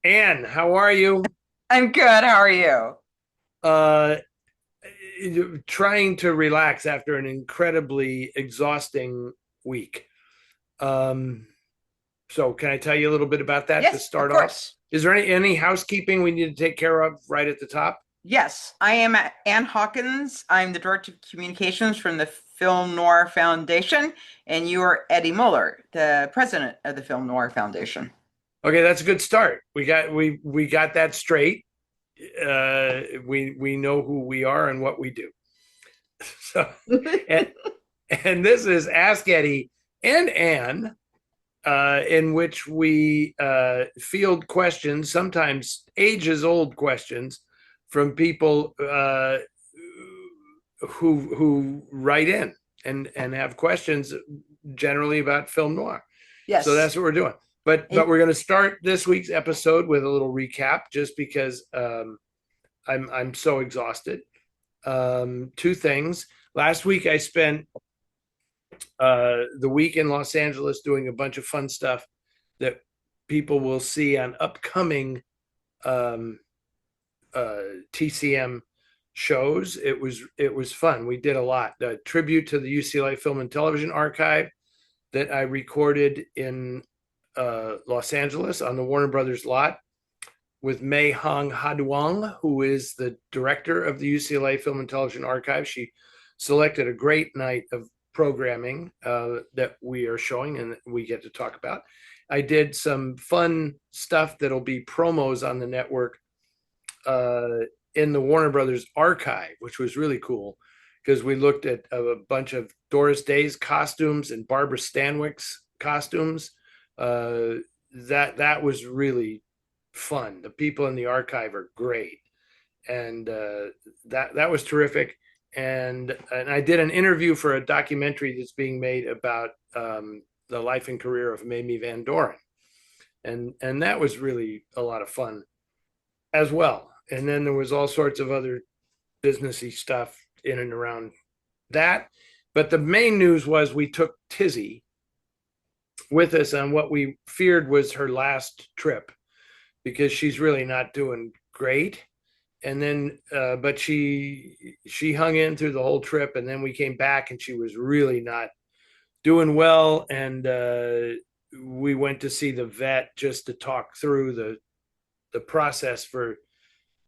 Anne, how are you? I'm good. How are you? Uh, Trying to relax after an incredibly exhausting week. Um, so can I tell you a little bit about that to Yes, of start off? course. Is there any housekeeping we need to take care of right at the top? Yes, I am Ann Hawkins. I'm the Director of Communications from the Film Noir Foundation, and you are Eddie Muller, the President of the Film Noir Foundation. Okay, that's a good start. We got that straight. We know who we are and what we do. So and and this is Ask Eddie and Anne, in which we field questions, sometimes ages old questions, from people who write in and have questions generally about film noir. So Yes. that's what we're doing. But And we're going to start this week's episode with a little recap, just because I'm so exhausted. Two things. Last week I spent the week in Los Angeles doing a bunch of fun stuff that people will see on upcoming um, TCM shows. It was fun. We did a lot. A tribute to the UCLA Film and Television Archive that I recorded in Los Angeles on the Warner Brothers lot with Mei Hong Haduang, who is the director of the UCLA Film and Television Archive. She selected a great night of programming that we are showing and we get to talk about. I did some fun stuff that'll be promos on the network uh, in the Warner Brothers archive, which was really cool because we looked at a bunch of Doris Day's costumes and Barbara Stanwyck's costumes. That was really fun. The people in the archive are great, and that was terrific. And I did an interview for a documentary that's being made about the life and career of Mamie Van Doren, and that was really a lot of fun as well. And then there was all sorts of other businessy stuff in and around that. But the main news was we took Tizzy with us on what we feared was her last trip because she's really not doing great. And then, but she hung in through the whole trip, and then we came back, and she was really not doing well. And we went to see the vet just to talk through the process for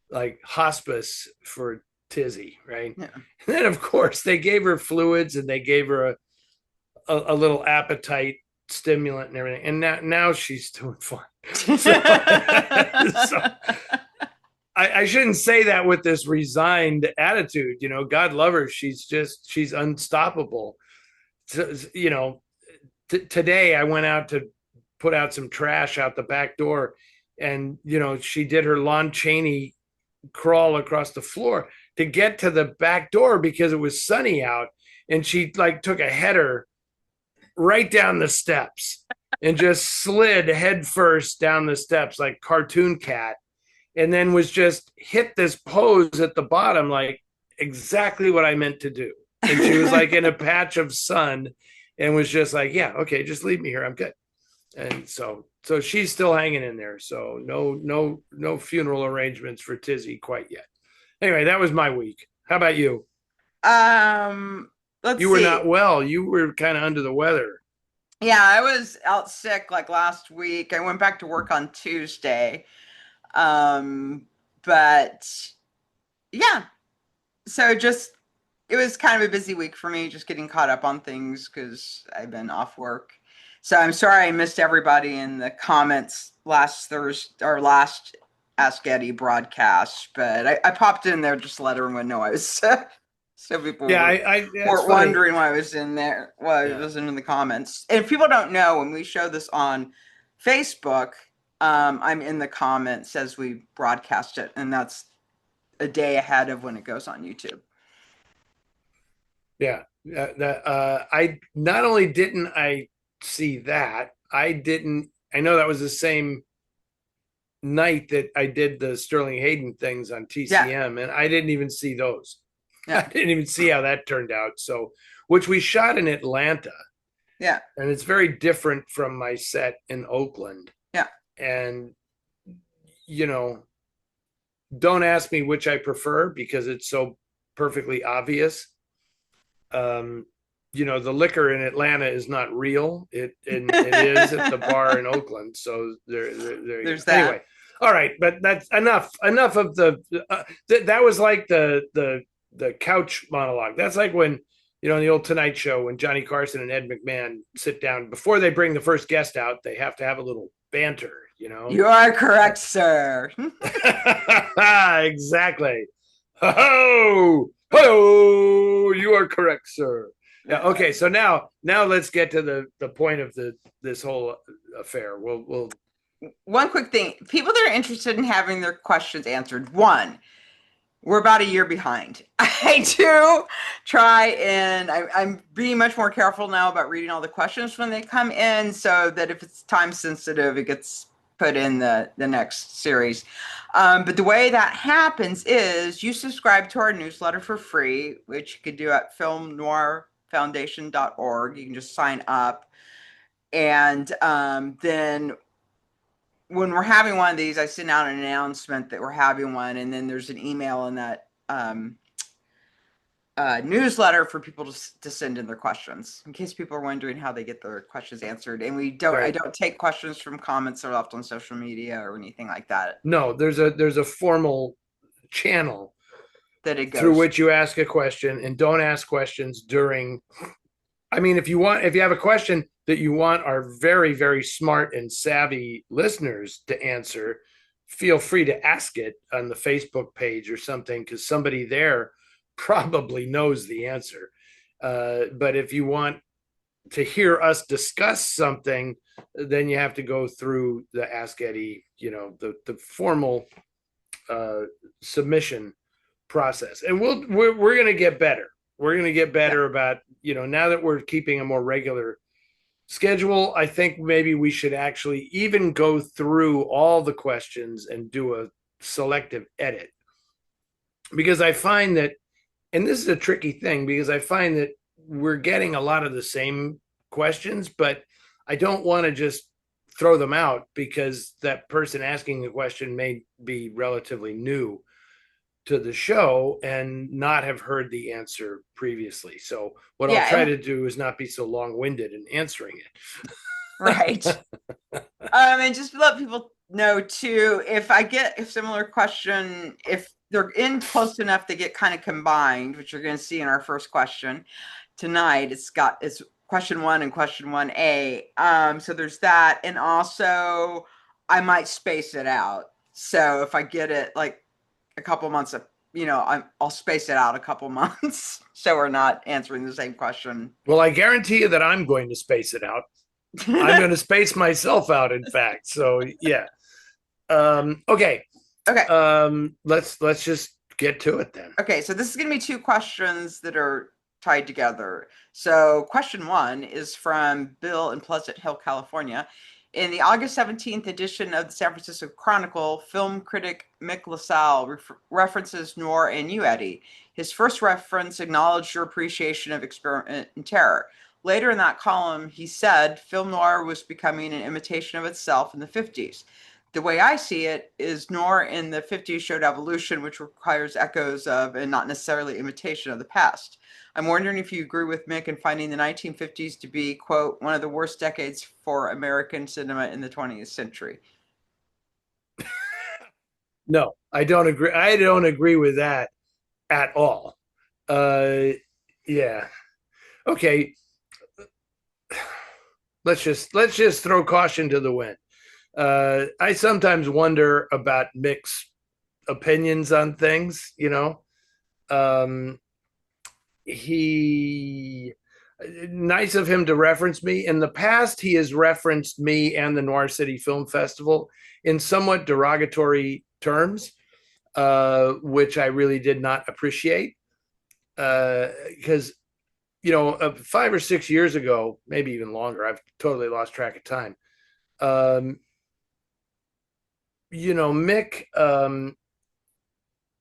like hospice for Tizzy, right? yeah. And then, of course, they gave her fluids and they gave her a little appetite stimulant and everything. And now she's doing fine. So, so I shouldn't say that with this resigned attitude. God love her. She's unstoppable. So, today I went out to put out some trash out the back door, and she did her Lon Chaney crawl across the floor to get to the back door because it was sunny out, and she like took a header right down the steps and just slid head first down the steps like cartoon cat, and then was just hit this pose at the bottom, like exactly what I meant to do. And she was like in a patch of sun and was just like, yeah, okay, just leave me here, I'm good. And so she's still hanging in there. So no funeral arrangements for Tizzy quite yet. Anyway, that was my week. How about you? um, let's You were not see. well. You were kind of under the weather. Yeah, I was out sick like last week. I went back to work on Tuesday. Um, but yeah, so just it was kind of a busy week for me, just getting caught up on things because I've been off work. So I'm sorry I missed everybody in the comments last Thursday or last Ask Eddie broadcast, but I popped in there just to let everyone know I was sick. So people Yeah, I that's weren't funny. wondering why I was in there, why I Yeah. wasn't in the comments. And if people don't know, when we show this on Facebook, I'm in the comments as we broadcast it, and that's a day ahead of when it goes on YouTube. Yeah. That I not only didn't I see that, I know that was the same night that I did the Sterling Hayden things on Yeah, TCM, and I didn't even see those. I yeah, didn't even see how that turned out. So, which we shot in Atlanta, yeah, and it's very different from my set in Oakland. yeah. And you know, don't ask me which I prefer because it's so perfectly obvious. You know, the liquor in Atlanta is not real. It is at the bar in Oakland. So there There's that. Anyway, all right, but that's enough. Enough of the. That was like the couch monologue. That's like when, you know, in the old Tonight Show, when Johnny Carson and Ed McMahon sit down before they bring the first guest out, they have to have a little banter. You know. You are correct, sir. Exactly. Ho ho! You are correct, sir. Yeah. Okay. So now let's get to the point of this whole affair. We'll. One quick thing: people that are interested in having their questions answered. One, we're about a year behind. I do try, and I'm being much more careful now about reading all the questions when they come in, so that if it's time sensitive, it gets put in the next series. But the way that happens is you subscribe to our newsletter for free, which you could do at filmnoirfoundation.org. You can just sign up. And then when we're having one of these, I send out an announcement that we're having one. And then there's an email in that newsletter for people to send in their questions, in case people are wondering how they get their questions answered. And I don't take questions from comments that are left on social media or anything like that. No, there's a formal channel that it goes through which you ask a question, and don't ask questions during. I mean, if you have a question that you want our very, very smart and savvy listeners to answer, feel free to ask it on the Facebook page or something, because somebody there probably knows the answer. But if you want to hear us discuss something, then you have to go through the Ask Eddie, you know, the formal submission process. And we're going to get better. We're going to get better about, you know, now that we're keeping a more regular schedule, I think maybe we should actually even go through all the questions and do a selective edit. Because I find that, and this is a tricky thing, because I find that we're getting a lot of the same questions, but I don't want to just throw them out because that person asking the question may be relatively new to the show and not have heard the answer previously. So what I'll try to do is not be so long-winded in answering it. Right. And just let people know too, if I get a similar question, if they're in close enough, they get kind of combined, which you're going to see in our first question tonight. It's question 1 and question 1A. So there's that. And also I might space it out. So if I get it like a couple months of, you know, I'll space it out a couple months so we're not answering the same question. Well, I guarantee you that I'm going to space it out. I'm going to space myself out, in fact. So yeah. Okay. Let's just get to it then. Okay, so this is going to be 2 questions that are tied together. So question 1 is from Bill in Pleasant Hill, California. In the August 17th edition of the San Francisco Chronicle, film critic Mick LaSalle references Noir and you, Eddie. His first reference acknowledged your appreciation of experiment and terror. Later in that column, he said film noir was becoming an imitation of itself in the 50s. The way I see it is noir in the 50s showed evolution, which requires echoes of and not necessarily imitation of the past. I'm wondering if you agree with Mick in finding the 1950s to be, quote, one of the worst decades for American cinema in the 20th century. No, I don't agree. I don't agree with that at all. Yeah. Okay. Let's just throw caution to the wind. I sometimes wonder about Mick's opinions on things, you know. He nice of him to reference me. In the past, he has referenced me and the Noir City Film Festival in somewhat derogatory terms, which I really did not appreciate. Because, you know, 5 or 6 years ago, maybe even longer, I've totally lost track of time. You know, Mick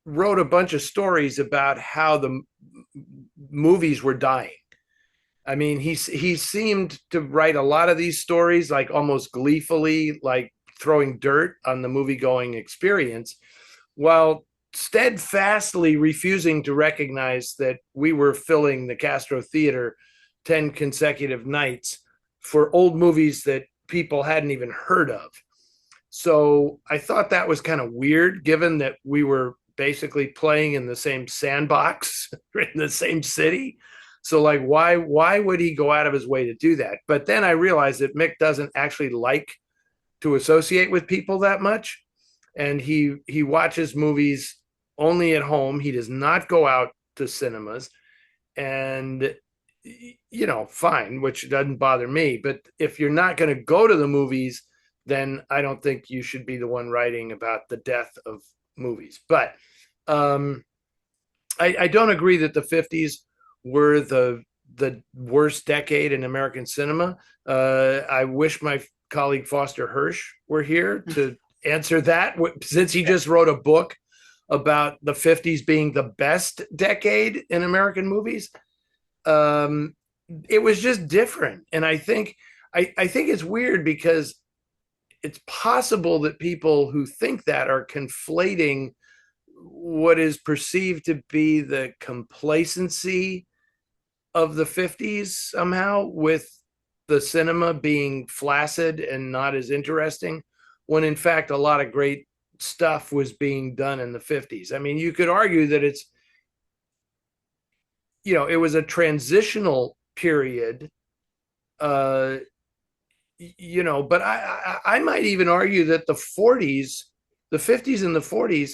wrote a bunch of stories about how the movies were dying. I mean, he seemed to write a lot of these stories like almost gleefully, like throwing dirt on the movie-going experience, while steadfastly refusing to recognize that we were filling the Castro Theater 10 consecutive nights for old movies that people hadn't even heard of. So I thought that was kind of weird, given that we were basically playing in the same sandbox in the same city. So like, why would he go out of his way to do that? But then I realized that Mick doesn't actually like to associate with people that much. And he watches movies only at home. He does not go out to cinemas. And, you know, fine, which doesn't bother me. But if you're not going to go to the movies, then I don't think you should be the one writing about the death of movies. But I don't agree that the 50s were the worst decade in American cinema. I wish my colleague Foster Hirsch were here to answer that, since he just wrote a book about the 50s being the best decade in American movies. It was just different. And I think it's weird because it's possible that people who think that are conflating what is perceived to be the complacency of the 50s somehow with the cinema being flaccid and not as interesting, when in fact a lot of great stuff was being done in the 50s. I mean, you could argue that it's, you know, it was a transitional period, you know, but I might even argue that the 50s and the 40s,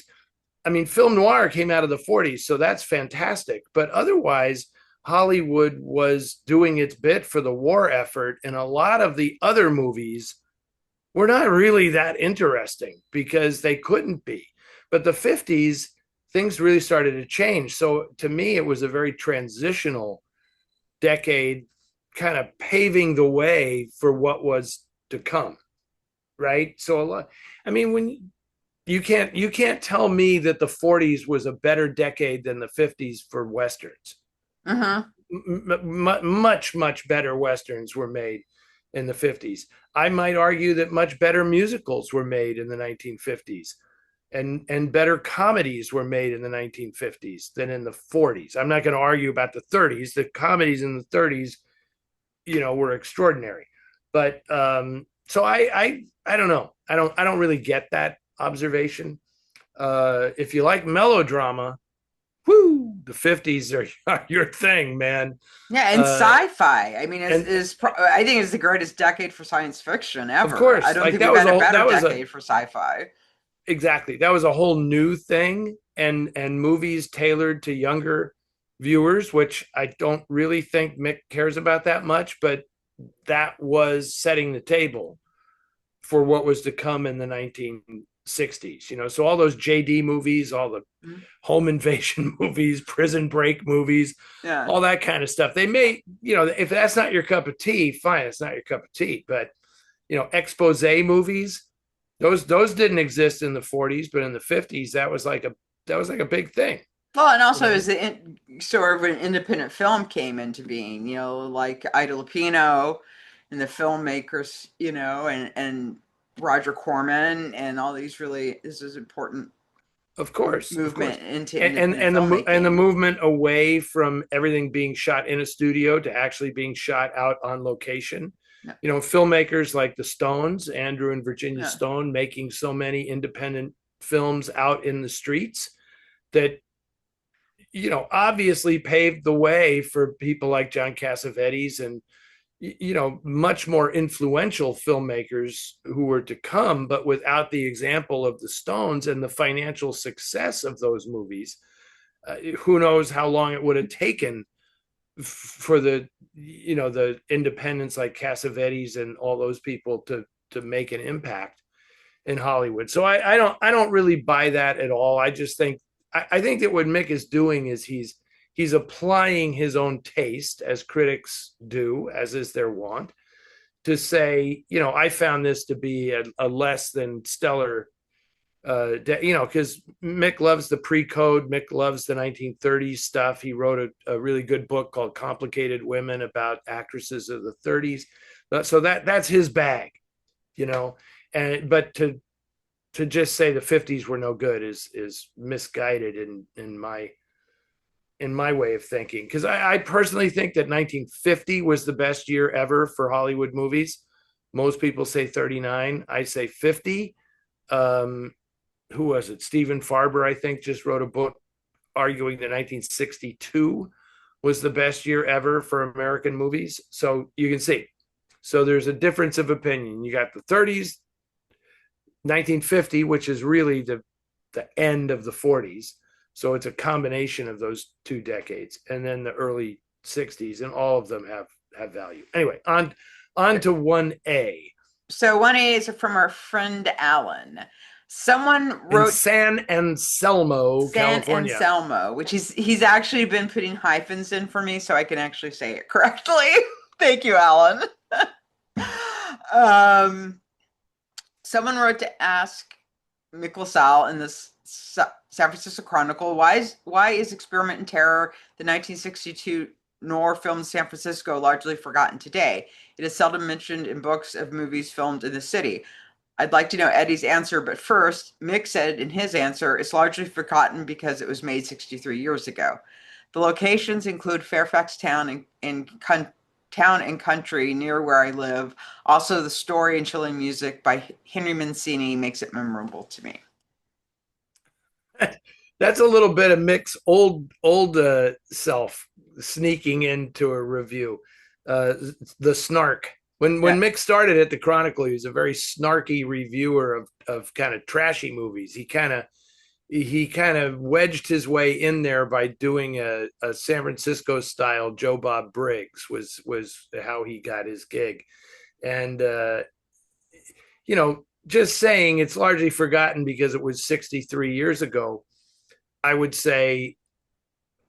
I mean, film noir came out of the 40s, so that's fantastic. But otherwise, Hollywood was doing its bit for the war effort, and a lot of the other movies were not really that interesting because they couldn't be. But the 50s, things really started to change. So to me, it was a very transitional decade, kind of paving the way for what was to come, right? So a lot, I mean, when you can't tell me that the 40s was a better decade than the 50s for Westerns. Much better Westerns were made in the 50s. I might argue that much better musicals were made in the 1950s, and better comedies were made in the 1950s than in the 40s. I'm not going to argue about the 30s. The comedies in the 30s, you know, were extraordinary. But so I don't know. I don't really get that observation. If you like melodrama, whoo, the 50s are your thing, man. Yeah, and sci-fi. I mean, I think it's the greatest decade for science fiction ever. Of course, I don't think we've had a better decade for sci-fi. Exactly, that was a whole new thing, and movies tailored to younger viewers, which I don't really think Mick cares about that much, but that was setting the table for what was to come in the 1960s. You know, so all those JD movies, all the home invasion movies, prison break movies, all that kind of stuff. They may, you know, if that's not your cup of tea, fine, it's not your cup of tea. But, you know, expose movies, those didn't exist in the 40s, but in the 50s, that was like a big thing. Well, and also as sort of an independent film came into being, you know, like Ida Lupino and the filmmakers, you know, and Roger Corman and all these this is important. Of course, movement into and the movement away from everything being shot in a studio to actually being shot out on location. Yeah. You know, filmmakers like the Stones, Andrew and Virginia Stone, making so many independent films out in the streets that, you know, obviously paved the way for people like John Cassavetes and, you know, much more influential filmmakers who were to come, but without the example of the Stones and the financial success of those movies, who knows how long it would have taken for the, you know, the independents like Cassavetes and all those people to make an impact in Hollywood. So I don't really buy that at all. I just think, I think that what Mick is doing is he's applying his own taste, as critics do, as is their wont, to say, you know, I found this to be a less than stellar, you know, because Mick loves the pre-code. Mick loves the 1930s stuff. He wrote a really good book called Complicated Women about actresses of the 30s. So that's his bag, you know. And but to just say the 50s were no good is misguided in my way of thinking, because I personally think that 1950 was the best year ever for Hollywood movies. Most people say 39. I say 50. Who was it? Stephen Farber, I think, just wrote a book arguing that 1962 was the best year ever for American movies. So you can see. So there's a difference of opinion. You got the 30s, 1950, which is really the end of the 40s. So it's a combination of those two decades, and then the early 60s, and all of them have value. Anyway, on to 1A. So 1A is from our friend Alan. Someone In wrote San Anselmo, California. San Anselmo, which he's actually been putting hyphens in for me so I can actually say it correctly. Thank you, Alan. Someone wrote to ask Mick LaSalle in this San Francisco Chronicle, why is Experiment in Terror, the 1962 noir film San Francisco, largely forgotten today? It is seldom mentioned in books of movies filmed in the city. I'd like to know Eddie's answer, but first, Mick said in his answer, it's largely forgotten because it was made 63 years ago. The locations include Fairfax Town and Town and Country near where I live. Also, the story and chilling music by Henry Mancini makes it memorable to me. That's a little bit of Mick's old self sneaking into a review. The snark. When Mick started at the Chronicle, he was a very snarky reviewer of kind of trashy movies. He kind of wedged his way in there by doing a San Francisco style Joe Bob Briggs was how he got his gig. And just saying it's largely forgotten because it was 63 years ago, I would say,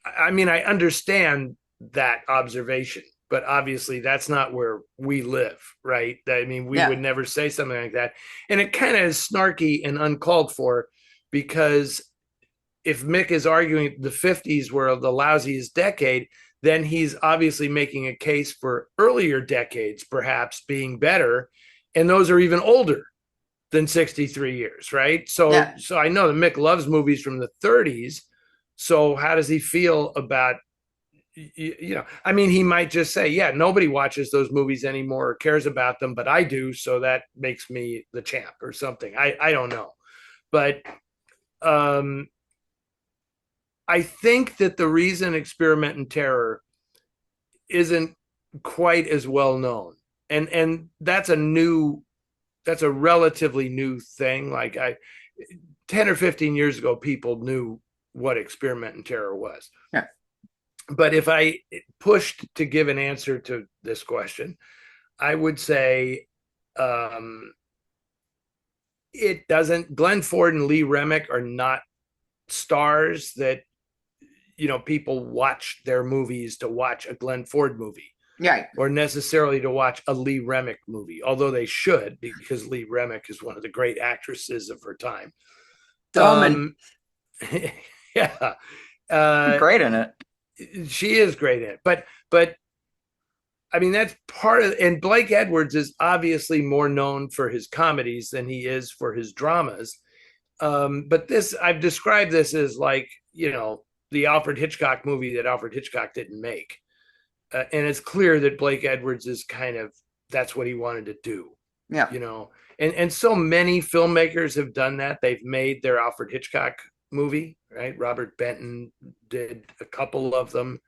I mean, I understand that observation, but obviously that's not where we live, right? I mean, we would never say something like that. And it kind of is snarky and uncalled for, because if Mick is arguing the 50s were the lousiest decade, then he's obviously making a case for earlier decades perhaps being better. And those are even older than 63 years, right? So I know that Mick loves movies from the 30s. So how does he feel about, I mean, he might just say, yeah, nobody watches those movies anymore or cares about them, but I do. So that makes me the champ or something. I don't know. But I think that the reason Experiment in Terror isn't quite as well known, and that's a relatively new thing. Like 10 or 15 years ago, people knew what Experiment in Terror was. Yeah. But if I pushed to give an answer to this question, I would say it doesn't. Glenn Ford and Lee Remick are not stars that people watch their movies to watch a Glenn Ford movie. Right. Or necessarily to watch a Lee Remick movie, although they should, because Lee Remick is one of the great actresses of her time. Yeah. Great in it. She is great in it. But I mean, that's part of, and Blake Edwards is obviously more known for his comedies than he is for his dramas. But I've described this as like, the Alfred Hitchcock movie that Alfred Hitchcock didn't make. And it's clear that Blake Edwards is that's what he wanted to do. Yeah. And so many filmmakers have done that. They've made their Alfred Hitchcock movie, right? Robert Benton did a couple of them.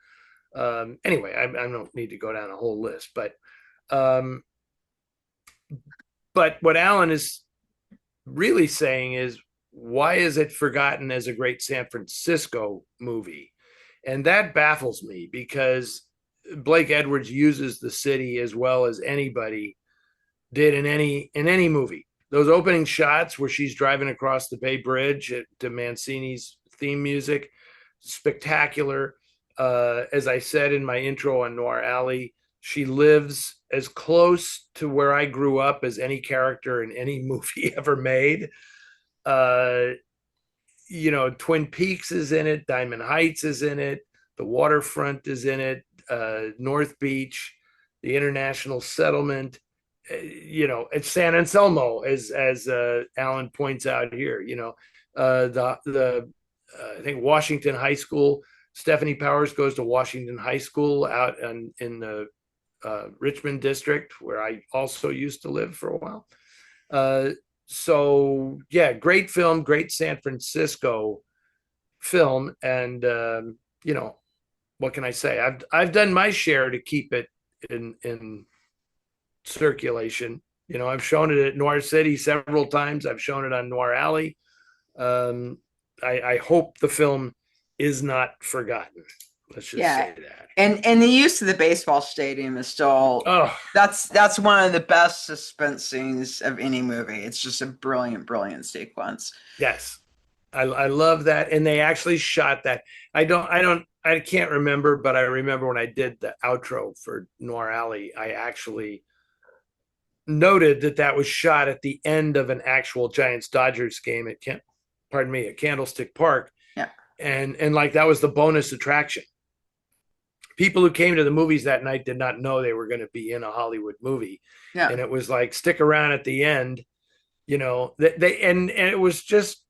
Anyway, I don't need to go down a whole list, but what Alan is really saying is, why is it forgotten as a great San Francisco movie? And that baffles me, because Blake Edwards uses the city as well as anybody did in any movie. Those opening shots where she's driving across the Bay Bridge to Mancini's theme music, spectacular. As I said in my intro on Noir Alley, she lives as close to where I grew up as any character in any movie ever made. Twin Peaks is in it, Diamond Heights is in it, the waterfront is in it, North Beach, the International Settlement. it's San Anselmo, as Alan points out here. The I think Washington High School. Stephanie Powers goes to Washington High School out in the Richmond district, where I also used to live for a while. So yeah, great film, great San Francisco film, and what can I say? I've done my share to keep it in circulation. I've shown it at Noir City several times. I've shown it on Noir Alley. Um, I hope the film is not forgotten. Let's just say that. And the use of the baseball stadium is still that's one of the best suspense scenes of any movie. It's just a brilliant sequence. Yes. I love that. And they actually shot that. I can't remember, but I remember when I did the outro for Noir Alley, I actually noted that was shot at the end of an actual Giants Dodgers game at Candlestick Park. Yeah. And like that was the bonus attraction. People who came to the movies that night did not know they were going to be in a Hollywood movie. Yeah. And it was like, stick around at the end, and it was just,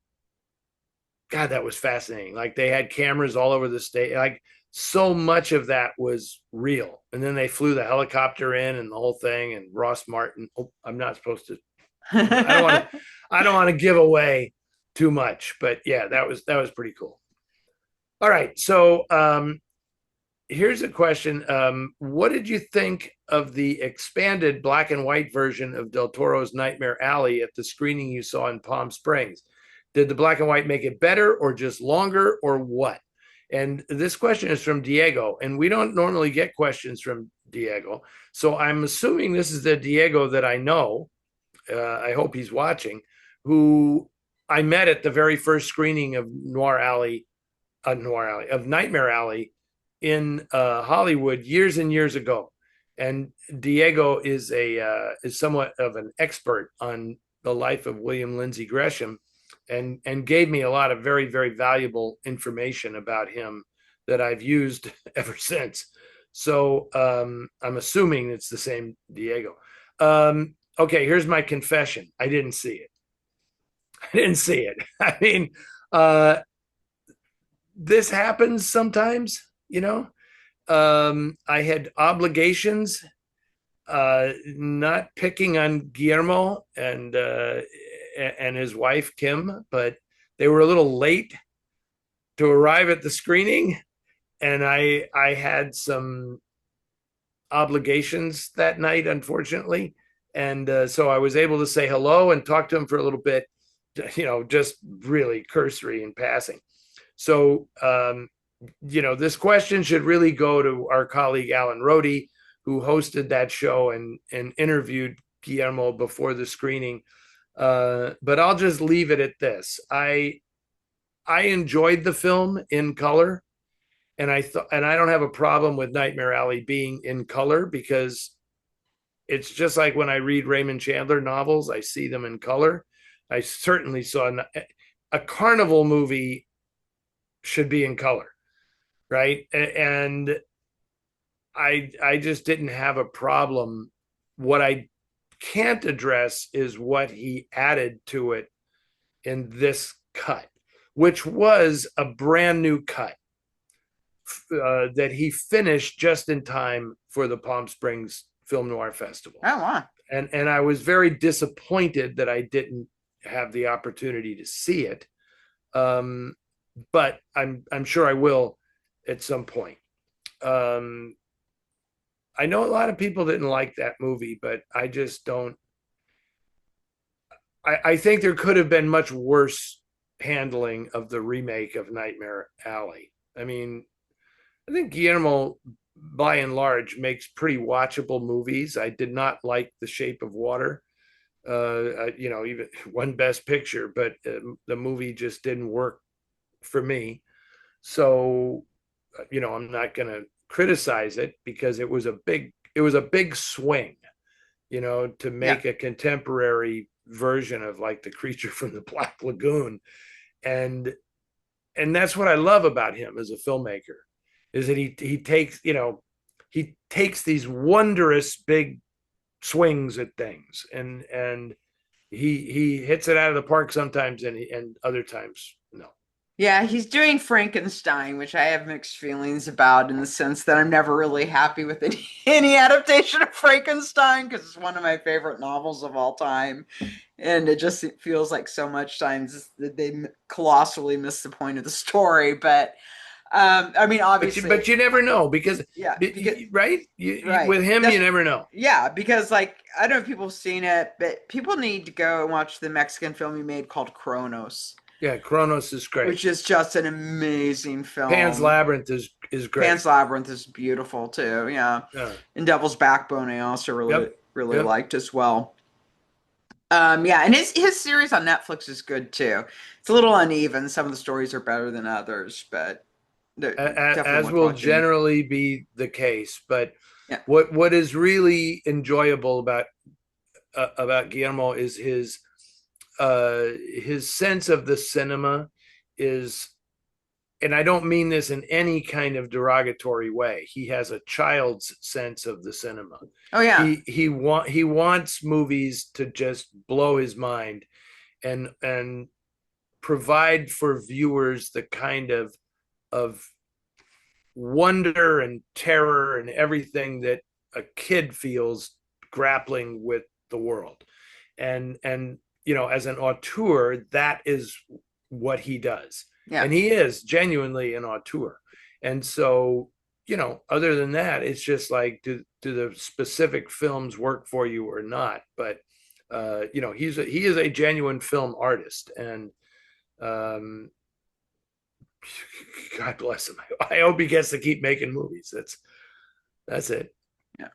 God, that was fascinating. Like they had cameras all over the state. Like so much of that was real. And then they flew the helicopter in and the whole thing. And Ross Martin, I'm not supposed to, I don't want to give away too much, but yeah, that was pretty cool. All right. So, here's a question. What did you think of the expanded black and white version of Del Toro's Nightmare Alley at the screening you saw in Palm Springs? Did the black and white make it better or just longer or what? And this question is from Diego, and we don't normally get questions from Diego. So I'm assuming this is the Diego that I know. I hope he's watching, who I met at the very first screening of Nightmare Alley in Hollywood years and years ago. And Diego is somewhat of an expert on the life of William Lindsay Gresham, and gave me a lot of very, very valuable information about him that I've used ever since. So I'm assuming it's the same Diego. Okay, here's my confession. I didn't see it. I mean, this happens sometimes, I had obligations, not picking on Guillermo and his wife, Kim, but they were a little late to arrive at the screening. And I had some obligations that night, unfortunately. And so I was able to say hello and talk to him for a little bit, just really cursory in passing. So, this question should really go to our colleague, Alan Rohde, who hosted that show and interviewed Guillermo before the screening. But I'll just leave it at this. I enjoyed the film in color, and I don't have a problem with Nightmare Alley being in color, because it's just like when I read Raymond Chandler novels, I see them in color. I certainly saw a carnival movie should be in color, right? And I just didn't have a problem. What I can't address is what he added to it in this cut, which was a brand new cut that he finished just in time for the Palm Springs Film Noir Festival. Oh, wow. And I was very disappointed that I didn't have the opportunity to see it. But I'm sure I will at some point. I know a lot of people didn't like that movie, but I just don't. I think there could have been much worse handling of the remake of Nightmare Alley. I mean, I think Guillermo, by and large, makes pretty watchable movies. I did not like The Shape of Water, even won Best Picture, but the movie just didn't work for me. So, I'm not going to criticize it, because it was a big swing, to make a contemporary version of like The Creature from the Black Lagoon. And that's what I love about him as a filmmaker, is that he takes these wondrous big swings at things, and he hits it out of the park sometimes, and other times no. Yeah, he's doing Frankenstein, which I have mixed feelings about, in the sense that I'm never really happy with any adaptation of Frankenstein, because it's one of my favorite novels of all time. And it just feels like so much times that they colossally miss the point of the story. But I mean, obviously, but you never know, because right, right. With him, you never know. Yeah, because like, I don't know if people have seen it, but people need to go and watch the Mexican film he made called Kronos. Yeah, Kronos is great. Which is just an amazing film. Pan's Labyrinth is great. Pan's Labyrinth is beautiful too. Yeah. And Devil's Backbone I also really liked as well. Yeah, and his series on Netflix is good too. It's a little uneven. Some of the stories are better than others, but as will generally be the case. But what is really enjoyable about Guillermo is his sense of the cinema is, and I don't mean this in any kind of derogatory way, he has a child's sense of the cinema. Oh yeah. He wants movies to just blow his mind and provide for viewers the kind of wonder and terror and everything that a kid feels grappling with the world. And you know, as an auteur, that is what he does. Yeah. And he is genuinely an auteur. And so, you know, other than that, it's just like, do the specific films work for you or not? But you know, he is a genuine film artist, and God bless him. I hope he gets to keep making movies. That's it. Yeah.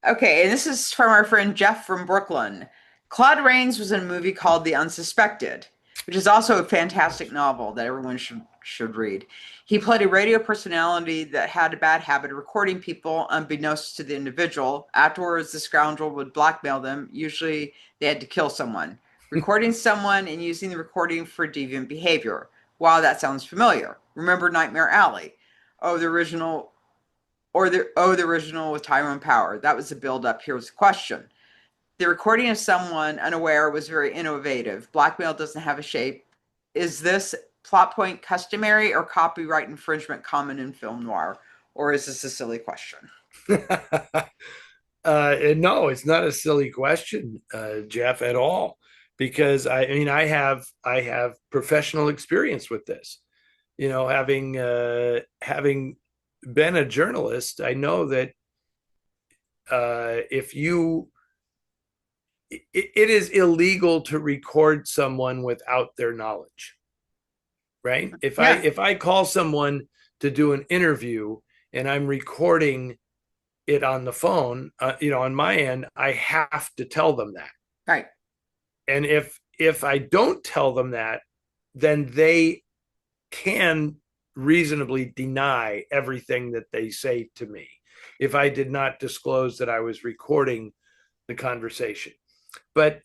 Okay, and this is from our friend Jeff from Brooklyn. Claude Rains was in a movie called The Unsuspected, which is also a fantastic novel that everyone should read. He played a radio personality that had a bad habit of recording people unbeknownst to the individual. Afterwards, the scoundrel would blackmail them. Usually, they had to kill someone. Recording someone and using the recording for deviant behavior. Wow, that sounds familiar. Remember Nightmare Alley? The original with Tyrone Power. That was the build-up. Here's the question. The recording of someone unaware was very innovative. Blackmail doesn't have a shape. Is this plot point customary or copyright infringement common in film noir? Or is this a silly question? No, it's not a silly question, Jeff, at all. Because I mean, I have professional experience with this. You know, having been a journalist, I know that it is illegal to record someone without their knowledge, right? If I call someone to do an interview and I'm recording it on the phone, you know, on my end, I have to tell them that. Right. And if I don't tell them that, then they can reasonably deny everything that they say to me if I did not disclose that I was recording the conversation. But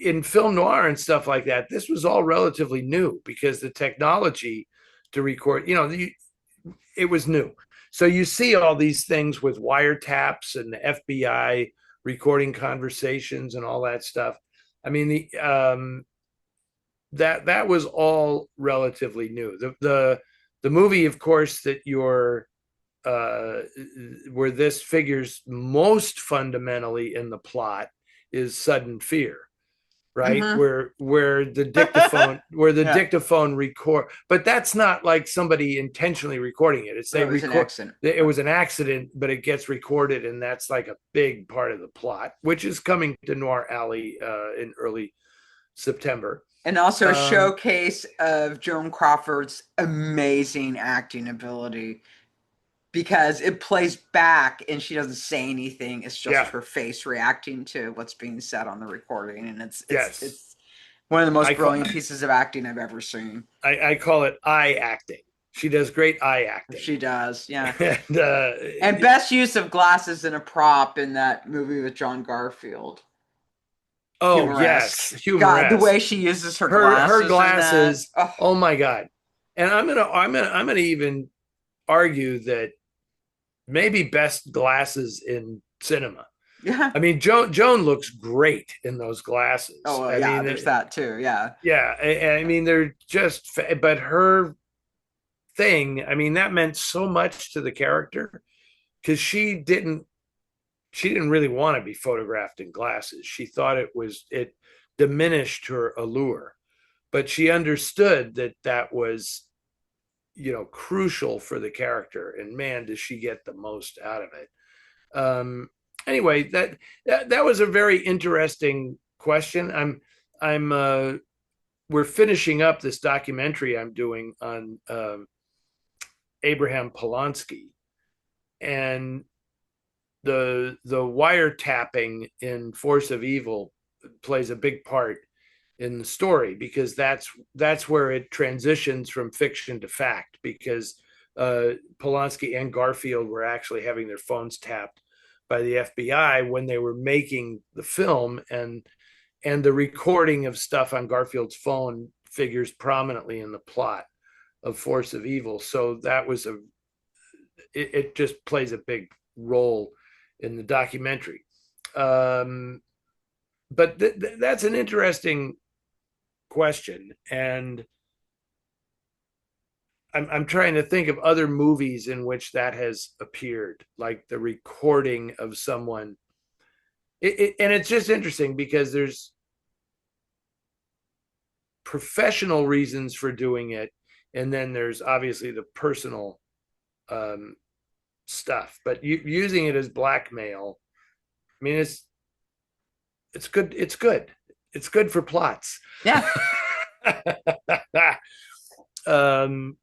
in film noir and stuff like that, this was all relatively new because the technology to record, you know, it was new. So you see all these things with wiretaps and the FBI recording conversations and all that stuff. I mean, that was all relatively new. The movie, of course, that where this figures most fundamentally in the plot is Sudden Fear, right? Mm-hmm. Where the dictaphone record, but that's not like somebody intentionally recording it. It was an accident. It was an accident, but it gets recorded, and that's like a big part of the plot, which is coming to Noir Alley in early September. And also a showcase of Joan Crawford's amazing acting ability, because it plays back and she doesn't say anything. It's just her face reacting to what's being said on the recording. And it's one of the most brilliant pieces of acting I've ever seen. I call it eye acting. She does great eye acting. She does, yeah. And best use of glasses in a prop in that movie with John Garfield. Oh, yes. Humoresque. God, the way she uses her glasses. Her glasses. Oh my God. And I'm gonna even argue that maybe best glasses in cinema, Yeah. I mean, Joan looks great in those glasses. Oh, well, I yeah, mean, there's that too. Yeah. yeah, I mean, they're just, but her thing, I mean, that meant so much to the character because she didn't really want to be photographed in glasses. She thought it diminished her allure, but she understood that that was, crucial for the character. And man, does she get the most out of it. Anyway, that was a very interesting question. We're finishing up this documentary I'm doing on Abraham Polanski, and the wiretapping in Force of Evil plays a big part in the story because that's where it transitions from fiction to fact, because Polanski and Garfield were actually having their phones tapped by the FBI when they were making the film, and the recording of stuff on Garfield's phone figures prominently in the plot of Force of Evil. So it just plays a big role in the documentary. But that's an interesting question, and I'm trying to think of other movies in which that has appeared, like the recording of someone. And it's just interesting because there's professional reasons for doing it, and then there's obviously the personal stuff. But using it as blackmail, I mean, it's good. It's good. It's good for plots. Yeah. um,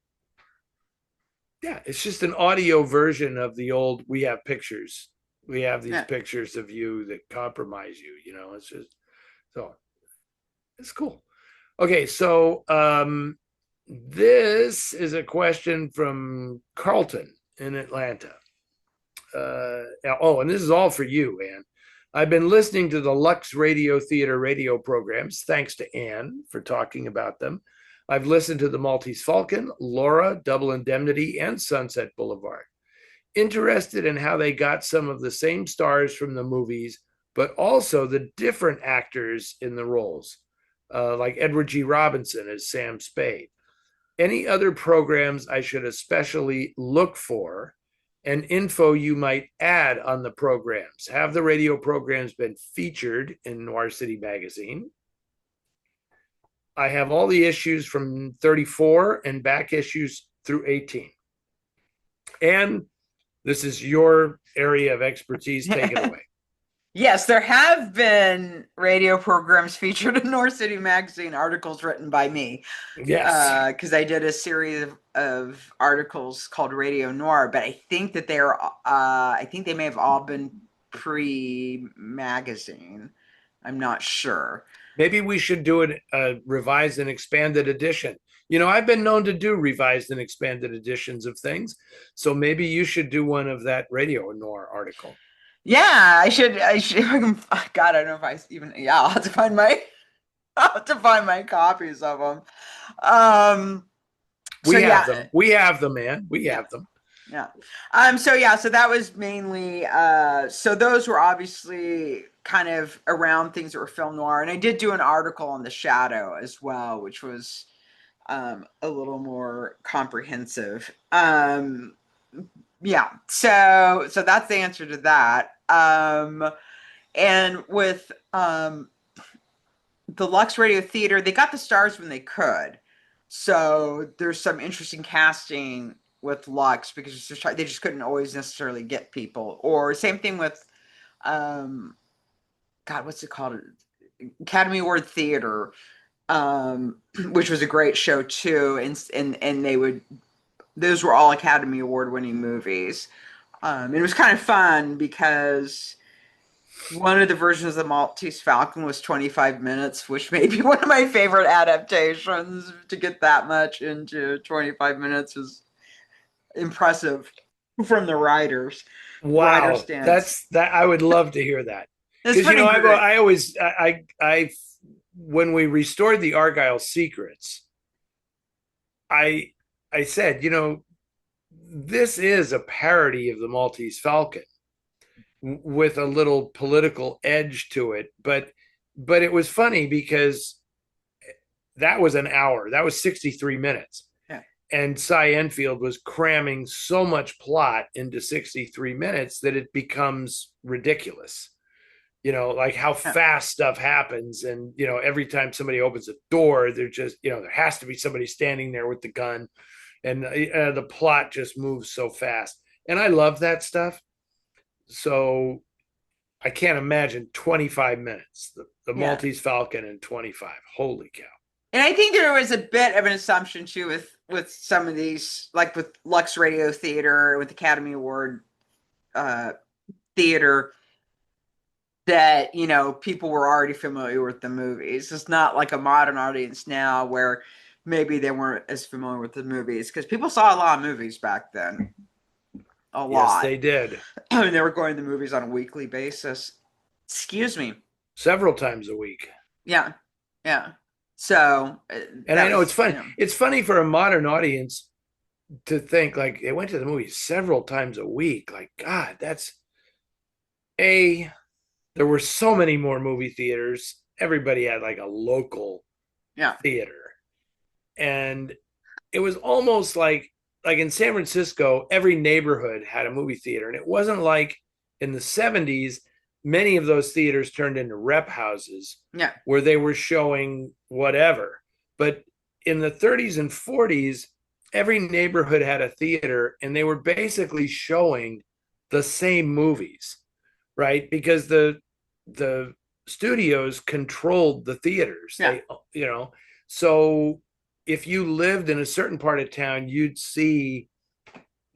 yeah, it's just an audio version of the old "we have pictures." We have these pictures of you that compromise you. It's just so it's cool. Okay, so this is a question from Carlton in Atlanta. And this is all for you, Anne. I've been listening to the Lux Radio Theater radio programs. Thanks to Anne for talking about them. I've listened to the Maltese Falcon, Laura, Double Indemnity, and Sunset Boulevard. Interested in how they got some of the same stars from the movies, but also the different actors in the roles, like Edward G. Robinson as Sam Spade. Any other programs I should especially look for, and info you might add on the programs? Have the radio programs been featured in Noir City magazine? I have all the issues from 34 and back issues through 18. And this is your area of expertise. Take it away. Yes, there have been radio programs featured in Noir City magazine, articles written by me. Yes. Because I did a series of articles called Radio Noir, but I think that I think they may have all been pre-magazine. I'm not sure. Maybe we should do a revised and expanded edition. I've been known to do revised and expanded editions of things. So maybe you should do one of that Radio Noir article. Yeah, I should. God, I don't know if I even. Yeah, I'll have to find my. I'll have to find my copies of them. We have them. We have them, man. We have them. Yeah. So that was mainly. So those were obviously kind of around things that were film noir, and I did do an article on The Shadow as well, which was a little more comprehensive. Yeah. So that's the answer to that. And with the Lux Radio Theater, they got the stars when they could. So there's some interesting casting with Lux because they just couldn't always necessarily get people. Or same thing with, God, what's it called? Academy Award Theater, which was a great show too. And those were all Academy Award winning movies. It was kind of fun because one of the versions of the Maltese Falcon was 25 minutes, which may be one of my favorite adaptations. To get that much into 25 minutes is impressive from the writers. Wow, that's that. I would love to hear that because I when we restored the Argyle Secrets, I said, this is a parody of the Maltese Falcon. with a little political edge to it. But it was funny because that was an hour. That was 63 minutes. Yeah. And Cy Enfield was cramming so much plot into 63 minutes that it becomes ridiculous. Like how fast stuff happens. And, every time somebody opens a door, they're just, there has to be somebody standing there with the gun. And the plot just moves so fast. And I love that stuff. So I can't imagine 25 minutes, the Maltese Falcon in 25. Holy cow. And I think there was a bit of an assumption too with some of these, like with Lux Radio Theater, with Academy Award theater, that, people were already familiar with the movies. It's not like a modern audience now where maybe they weren't as familiar with the movies, because people saw a lot of movies back then. A lot. Yes, they did. And they were going to the movies on a weekly basis. Excuse me. Several times a week. Yeah. Yeah. So, and I know it's funny. It's funny for a modern audience to think like they went to the movies several times a week. Like, God, there were so many more movie theaters. Everybody had like a local theater. And it was almost like in San Francisco, every neighborhood had a movie theater. And it wasn't like in the 70s, many of those theaters turned into rep houses where they were showing whatever. But in the 30s and 40s, every neighborhood had a theater, and they were basically showing the same movies, right? Because the studios controlled the theaters. So if you lived in a certain part of town, you'd see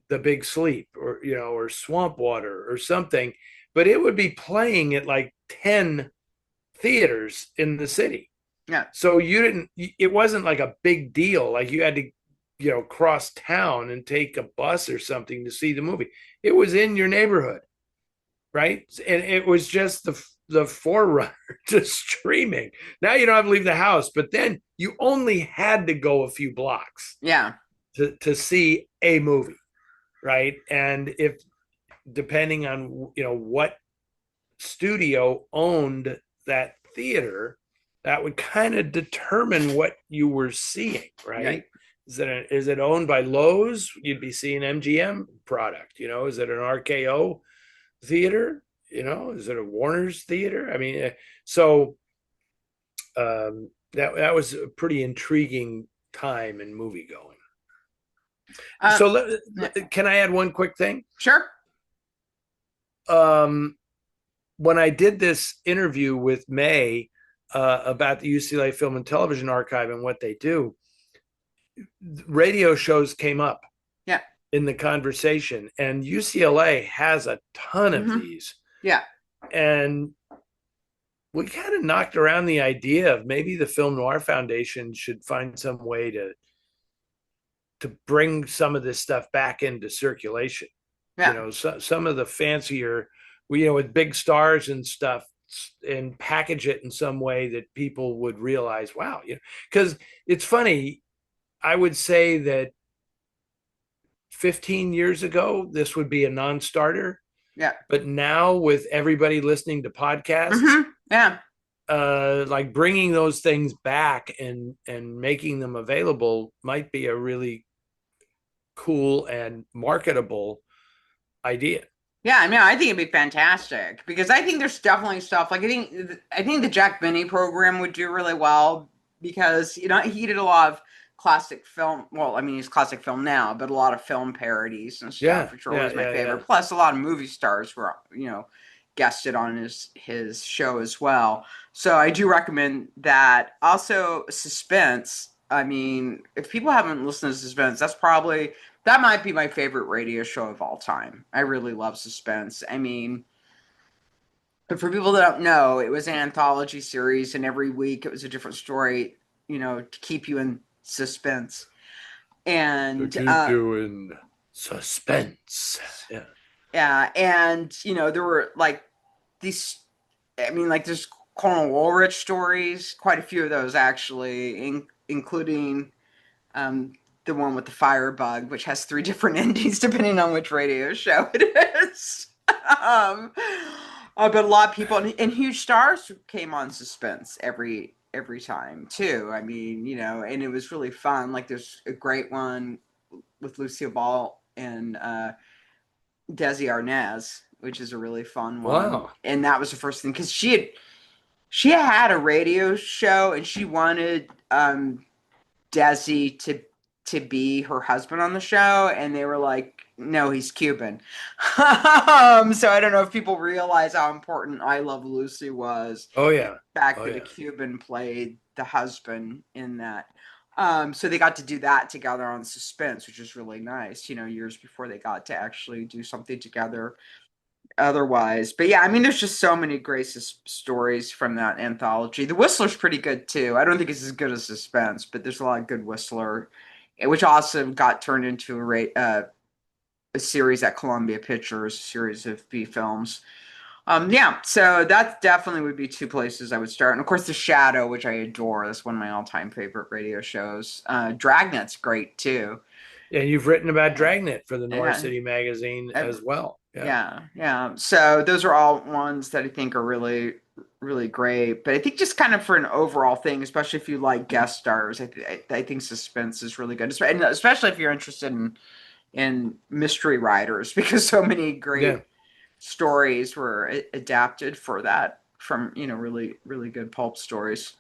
The Big Sleep or Swamp Water or something, but it would be playing at like 10 theaters in the city. Yeah. So it wasn't like a big deal. Like you had to, cross town and take a bus or something to see the movie. It was in your neighborhood, right? And it was just the forerunner to streaming. Now you don't have to leave the house, but then you only had to go a few blocks to see a movie, right? And if depending on what studio owned that theater, that would kind of determine what you were seeing, right? Is it owned by Lowe's? You'd be seeing MGM product. Is it an RKO theater? Is it a Warner's theater? I mean, so that was a pretty intriguing time in movie going. So can I add one quick thing? Sure. When I did this interview with May about the UCLA Film and Television Archive and what they do, radio shows came up in the conversation, and UCLA has a ton of these. Yeah. And we kind of knocked around the idea of maybe the Film Noir Foundation should find some way to bring some of this stuff back into circulation. Some of the fancier, with big stars and stuff, and package it in some way that people would realize, wow, because it's funny. I would say that 15 years ago, this would be a non-starter. Yeah. But now with everybody listening to podcasts, like bringing those things back and making them available might be a really cool and marketable idea. Yeah, I mean, I think it'd be fantastic, because I think there's definitely stuff like I think the Jack Benny program would do really well, because he did a lot of classic film. Well, I mean, he's classic film now, but a lot of film parodies and stuff, which are always my favorite. Yeah. Plus, a lot of movie stars were guested on his show as well. So I do recommend that. Also, Suspense. I mean, if people haven't listened to Suspense, that might be my favorite radio show of all time. I really love Suspense. I mean, but for people that don't know, it was an anthology series, and every week it was a different story, to keep you in suspense. And to keep you in suspense. Yeah. Yeah. And, there were like these, I mean, like there's Colonel Woolrich stories, quite a few of those actually, including the one with the firebug, which has 3 different endings depending on which radio show it is. um, but a lot of people and huge stars came on Suspense every time too. I mean, and it was really fun. Like there's a great one with Lucille Ball and Desi Arnaz, which is a really fun one. Wow. And that was the first thing because she had a radio show and she wanted Desi to be her husband on the show, and they were like, no, he's Cuban. So I don't know if people realize how important I Love Lucy was. Oh yeah. The fact Oh, that yeah. a Cuban played the husband in that. So they got to do that together on Suspense, which is really nice, years before they got to actually do something together otherwise. But yeah, I mean, there's just so many great stories from that anthology. The Whistler's pretty good too. I don't think it's as good as Suspense, but there's a lot of good Whistler, which also got turned into a series at Columbia Pictures, a series of B films. Yeah, so that definitely would be two places I would start. And of course, The Shadow, which I adore. That's one of my all-time favorite radio shows. Dragnet's great too. And you've written about Dragnet for the Noir Yeah. City magazine as well. Yeah. So those are all ones that I think are really, really great. But I think just kind of for an overall thing, especially if you like guest stars, I think Suspense is really good, and especially if you're interested in mystery writers, because so many great stories were adapted for that from really, really good pulp stories.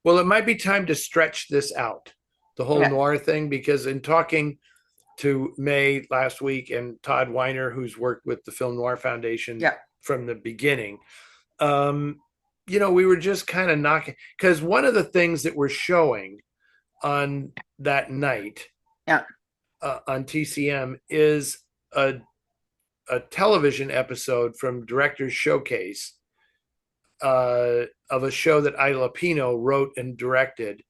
Well, it might be time to stretch this out, the whole noir thing, because in talking to May last week and Todd Weiner, who's worked with the Film Noir Foundation from the beginning, we were just kind of knocking, because one of the things that we're showing on that night on TCM is a television episode from Director's Showcase of a show that Ida Lupino wrote and directed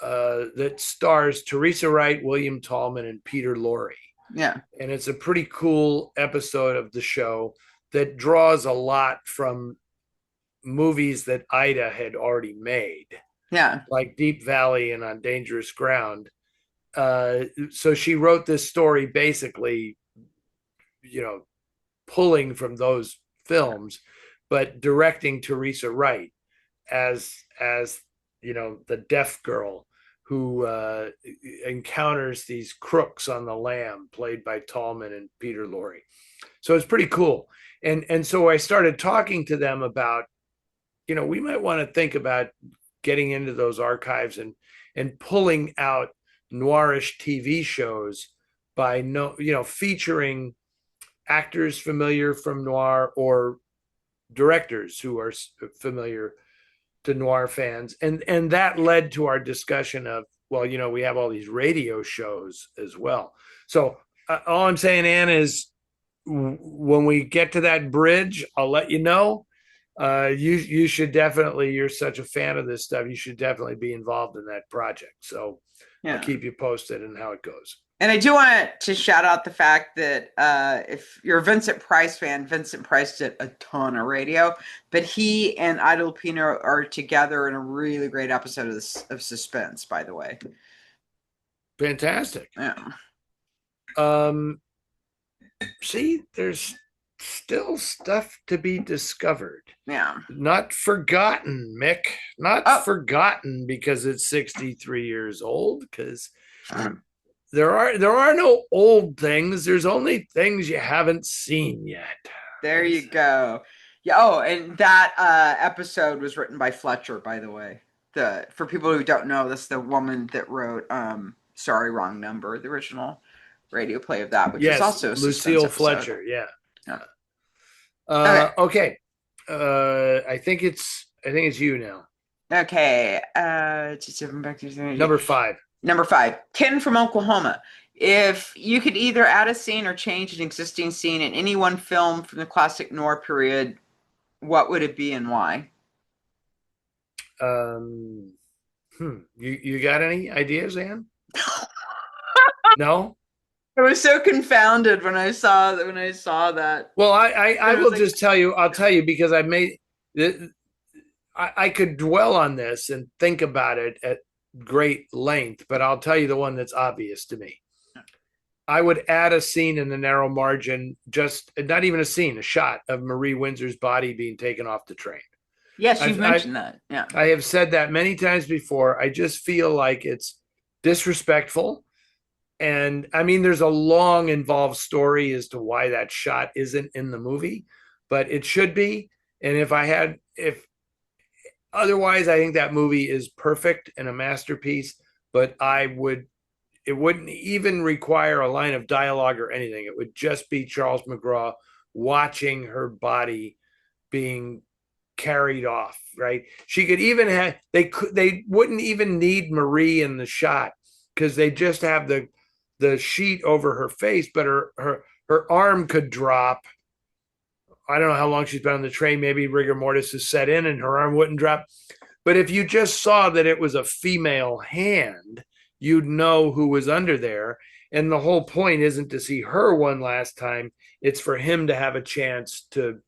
that stars Teresa Wright, William Tallman, and Peter Lorre. Yeah. And it's a pretty cool episode of the show that draws a lot from movies that Ida had already made. Yeah. Like Deep Valley and On Dangerous Ground. So she wrote this story basically, pulling from those films, but directing Teresa Wright as the deaf girl who encounters these crooks on the lam, played by Tallman and Peter Lorre. So it's pretty cool. And so I started talking to them about, we might want to think about getting into those archives and pulling out noirish TV shows by featuring actors familiar from noir or directors who are familiar to noir fans. And that led to our discussion of, we have all these radio shows as well. So all I'm saying, Ann, is when we get to that bridge, I'll let you know. You should definitely, you're such a fan of this stuff, you should definitely be involved in that project. So I'll keep you posted on how it goes. And I do want to shout out the fact that if you're a Vincent Price fan, Vincent Price did a ton of radio, but he and Ida Lupino are together in a really great episode of Suspense, by the way. Fantastic. Yeah. See, there's still stuff to be discovered. Yeah. Not forgotten, Mick. Not forgotten because it's 63 years old, because there are no old things. There's only things you haven't seen yet. There you go. Yeah. Oh, and that episode was written by Fletcher, by the way. For people who don't know, that's the woman that wrote Sorry, Wrong Number, the original radio play of that, which is also a Lucille Fletcher. Yeah. Okay. I think it's you now. Okay. Back to Number 5. Number 5, Ken from Oklahoma. If you could either add a scene or change an existing scene in any one film from the classic noir period, what would it be and why? You got any ideas, Ann? No? I was so confounded when I saw that. Well, I will just tell you. I'll tell you, because I could dwell on this and think about it at great length, but I'll tell you the one that's obvious to me. I would add a scene in the narrow margin, just not even a scene, a shot of Marie Windsor's body being taken off the train. Yes, you've I've mentioned that. Yeah. I have said that many times before. I just feel like it's disrespectful. And I mean, there's a long involved story as to why that shot isn't in the movie, but it should be. And if otherwise, I think that movie is perfect and a masterpiece, but it wouldn't even require a line of dialogue or anything. It would just be Charles McGraw watching her body being carried off, right? She could even have they wouldn't even need Marie in the shot because they just have the sheet over her face, but her arm could drop. I don't know how long she's been on the train. Maybe rigor mortis is set in and her arm wouldn't drop. But if you just saw that it was a female hand, you'd know who was under there. And the whole point isn't to see her one last time. It's for him to have a chance to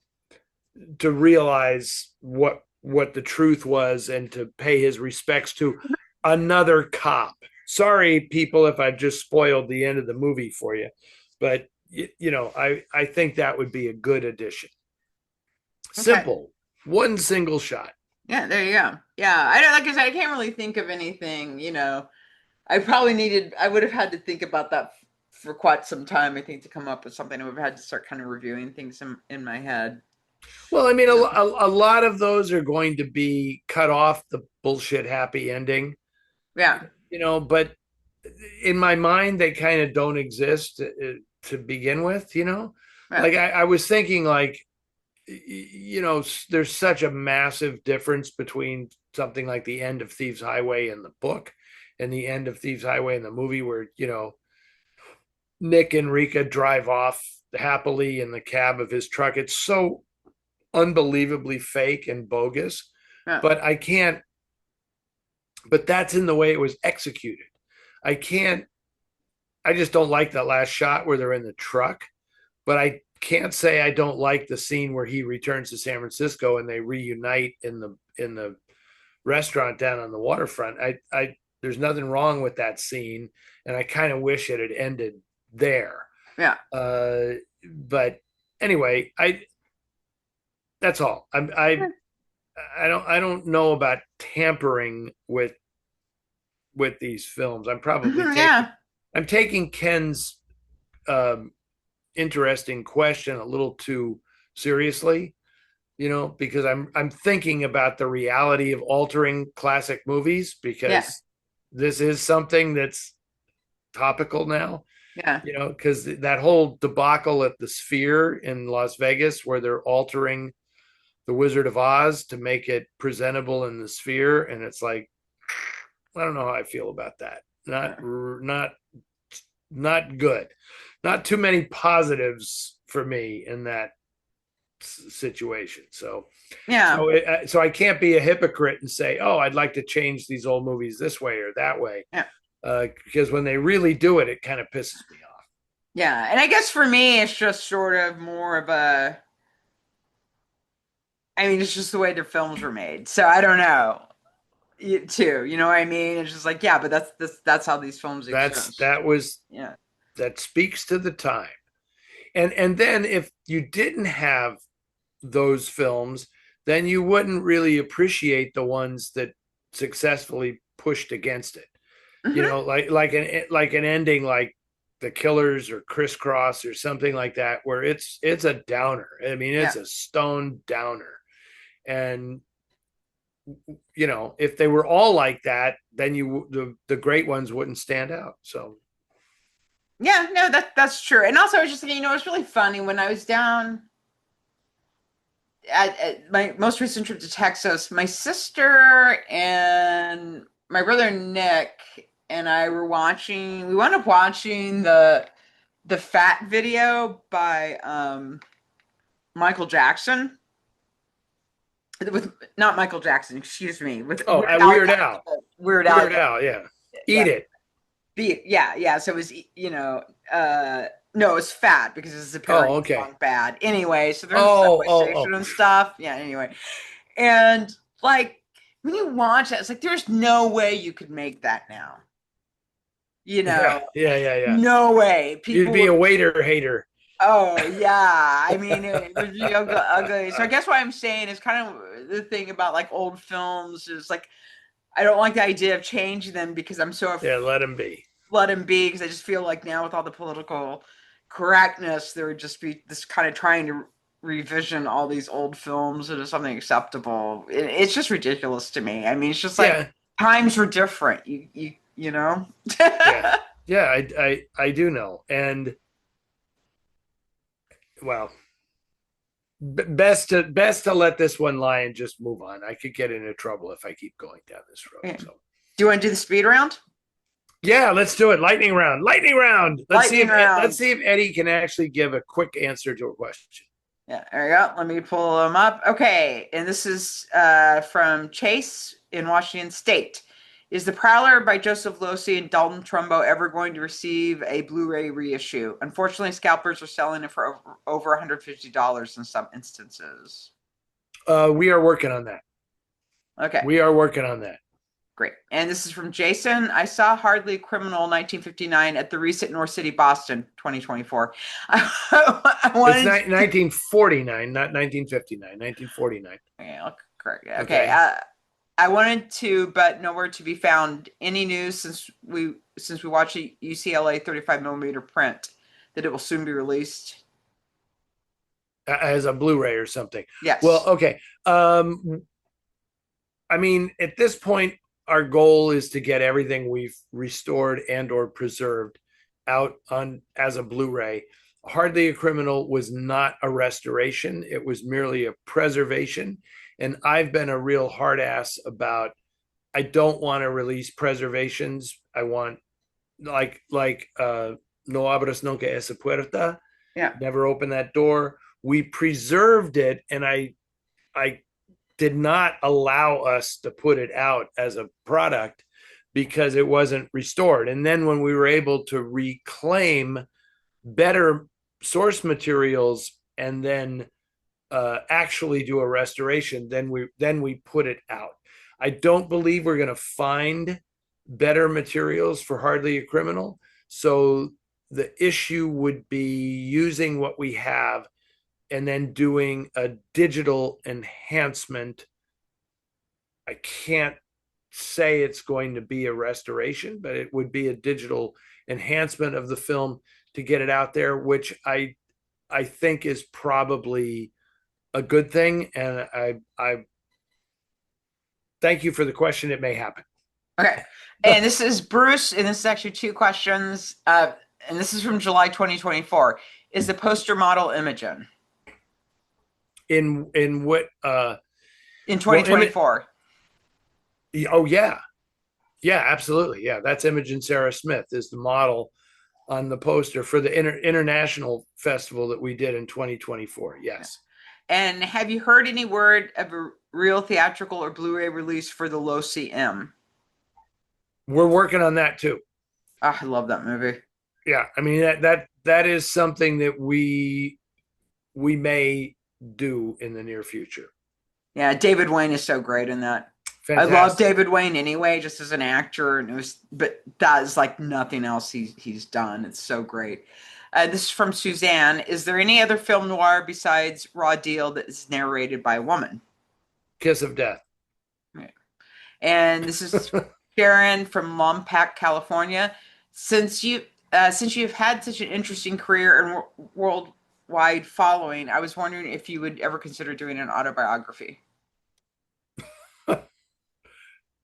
realize what the truth was and to pay his respects to another cop. Sorry, people, if I've just spoiled the end of the movie for you, but I think that would be a good addition. Simple, one single shot. Yeah, there you go. Yeah, I don't like I said, I can't really think of anything. I would have had to think about that for quite some time. I think to come up with something, I would have had to start kind of reviewing things in my head. Well, I mean, a lot of those are going to be cut off the bullshit happy ending. Yeah. But in my mind, they kind of don't exist to begin with, Yeah. Like I was thinking like, there's such a massive difference between something like the end of Thieves Highway in the book and the end of Thieves Highway in the movie where, Nick and Rika drive off happily in the cab of his truck. It's so unbelievably fake and bogus, Yeah. but that's in the way it was executed. I just don't like that last shot where they're in the truck, but I can't say I don't like the scene where he returns to San Francisco and they reunite in the restaurant down on the waterfront. There's nothing wrong with that scene, and I kind of wish it had ended there. Yeah. But anyway, that's all. I don't know about tampering with these films. I'm probably I'm taking Ken's interesting question a little too seriously, because I'm thinking about the reality of altering classic movies because this is something that's topical now. Yeah. Because that whole debacle at the Sphere in Las Vegas where they're altering the Wizard of Oz to make it presentable in the Sphere, and it's like, I don't know how I feel about that. Not good. Not too many positives for me in that situation. So so I can't be a hypocrite and say, oh, I'd like to change these old movies this way or that way. Yeah. Because when they really do it, it kind of pisses me off. Yeah, and I guess for me, it's just sort of more of it's just the way their films were made. So I don't know. Too, you know what I mean? It's just like, yeah, but that's how these films exist. That speaks to the time. And then if you didn't have those films, then you wouldn't really appreciate the ones that successfully pushed against it. Mm-hmm. like an ending like The Killers or Crisscross or something like that, where it's a downer. I mean, it's a stone downer. And if they were all like that, then the great ones wouldn't stand out. So yeah, no, that's true. And also I was just thinking, it's really funny when I was down at my most recent trip to Texas, my sister and my brother Nick and I we wound up watching the Fat video by Michael Jackson. With not Michael Jackson, excuse me. With Weird Al. Weird Al. Weird Al, yeah. Eat It. Yeah. So it was, no, it was Fat because it's apparently song Bad. Anyway, so there's subway station and stuff. Yeah, anyway. And like when you watch that, it's like there's no way you could make that now. You Yeah, know, yeah. no way. You'd People be would. a waiter hater. Oh yeah, I mean it would be ugly, ugly. So I guess what I'm saying is kind of the thing about like old films is like I don't like the idea of changing them because I'm so Yeah, let him be. let them be because I just feel like now with all the political correctness, there would just be this kind of trying to revision all these old films into something acceptable. It's just ridiculous to me. I mean, it's just like Yeah, times were different. You know. yeah, yeah. I do know, and well, best to let this one lie and just move on. I could get into trouble if I keep going down this road. Okay. So Do you want to do the speed round? yeah, let's do it. Lightning round. Lightning round. Lightning Let's round. see if Eddie can actually give a quick answer to a question. Yeah, there we go. Let me pull them up. Okay, and this is from Chase in Washington State. Is The Prowler by Joseph Losey and Dalton Trumbo ever going to receive a Blu-ray reissue? Unfortunately, scalpers are selling it for over $150 in some instances. We are working on that. Okay. We are working on that. Great. And this is from Jason. I saw Hardly Criminal 1959 at the recent North City, Boston 2024. I wanted It's 1949, not 1959, 1949. Okay, correct. Okay. Okay. I wanted to, but nowhere to be found. Any news since we watched a UCLA 35 millimeter print that it will soon be released? As a Blu-ray or something. Yes. Well, okay. I mean, at this point, our goal is to get everything we've restored and or preserved out on as a Blu-ray. Hardly a Criminal was not a restoration. It was merely a preservation. And I've been a real hard ass about, I don't want to release preservations. I want like No abras nunca esa puerta. Yeah. Never open that door. We preserved it, and I did not allow us to put it out as a product because it wasn't restored. And then when we were able to reclaim better source materials and then actually do a restoration, then we put it out. I don't believe we're going to find better materials for Hardly a Criminal. So the issue would be using what we have and then doing a digital enhancement. I can't say it's going to be a restoration, but it would be a digital enhancement of the film to get it out there, which I think is probably a good thing. And I thank you for the question. It may happen. Okay. And this is Bruce, and this is actually two questions. And this is from July 2024. Is the poster model Imogen? In what in 2024? Oh yeah, absolutely, yeah. That's Imogen Sarah Smith is the model on the poster for the international festival that we did in 2024. Yes. And have you heard any word of a real theatrical or Blu-ray release for the Losey M? We're working on that too. Oh, I love that movie. Yeah, I mean that is something that we may do in the near future. Yeah, David Wayne is so great in that. Fantastic. I love David Wayne anyway, just as an actor, and but that is like nothing else he's done. It's so great. This is from Suzanne. Is there any other film noir besides Raw Deal that is narrated by a woman? Kiss of Death. Right. And this is Sharon from Lompoc, California. Since you've had such an interesting career and worldwide following, I was wondering if you would ever consider doing an autobiography.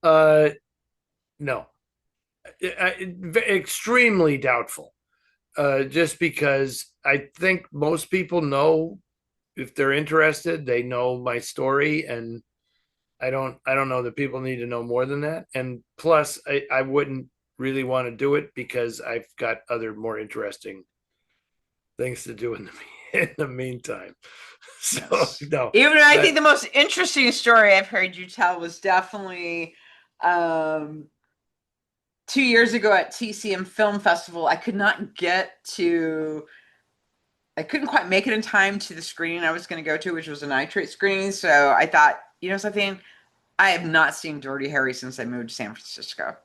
No, extremely doubtful. Just because I think most people know, if they're interested, they know my story, and I don't know that people need to know more than that. And plus, I wouldn't really want to do it because I've got other more interesting things to do in the meantime. So yes. No. Even I think the most interesting story I've heard you tell was definitely 2 years ago at TCM Film Festival. I couldn't quite make it in time to the screening I was going to go to, which was a nitrate screening. So I thought, you know something? I have not seen Dirty Harry since I moved to San Francisco.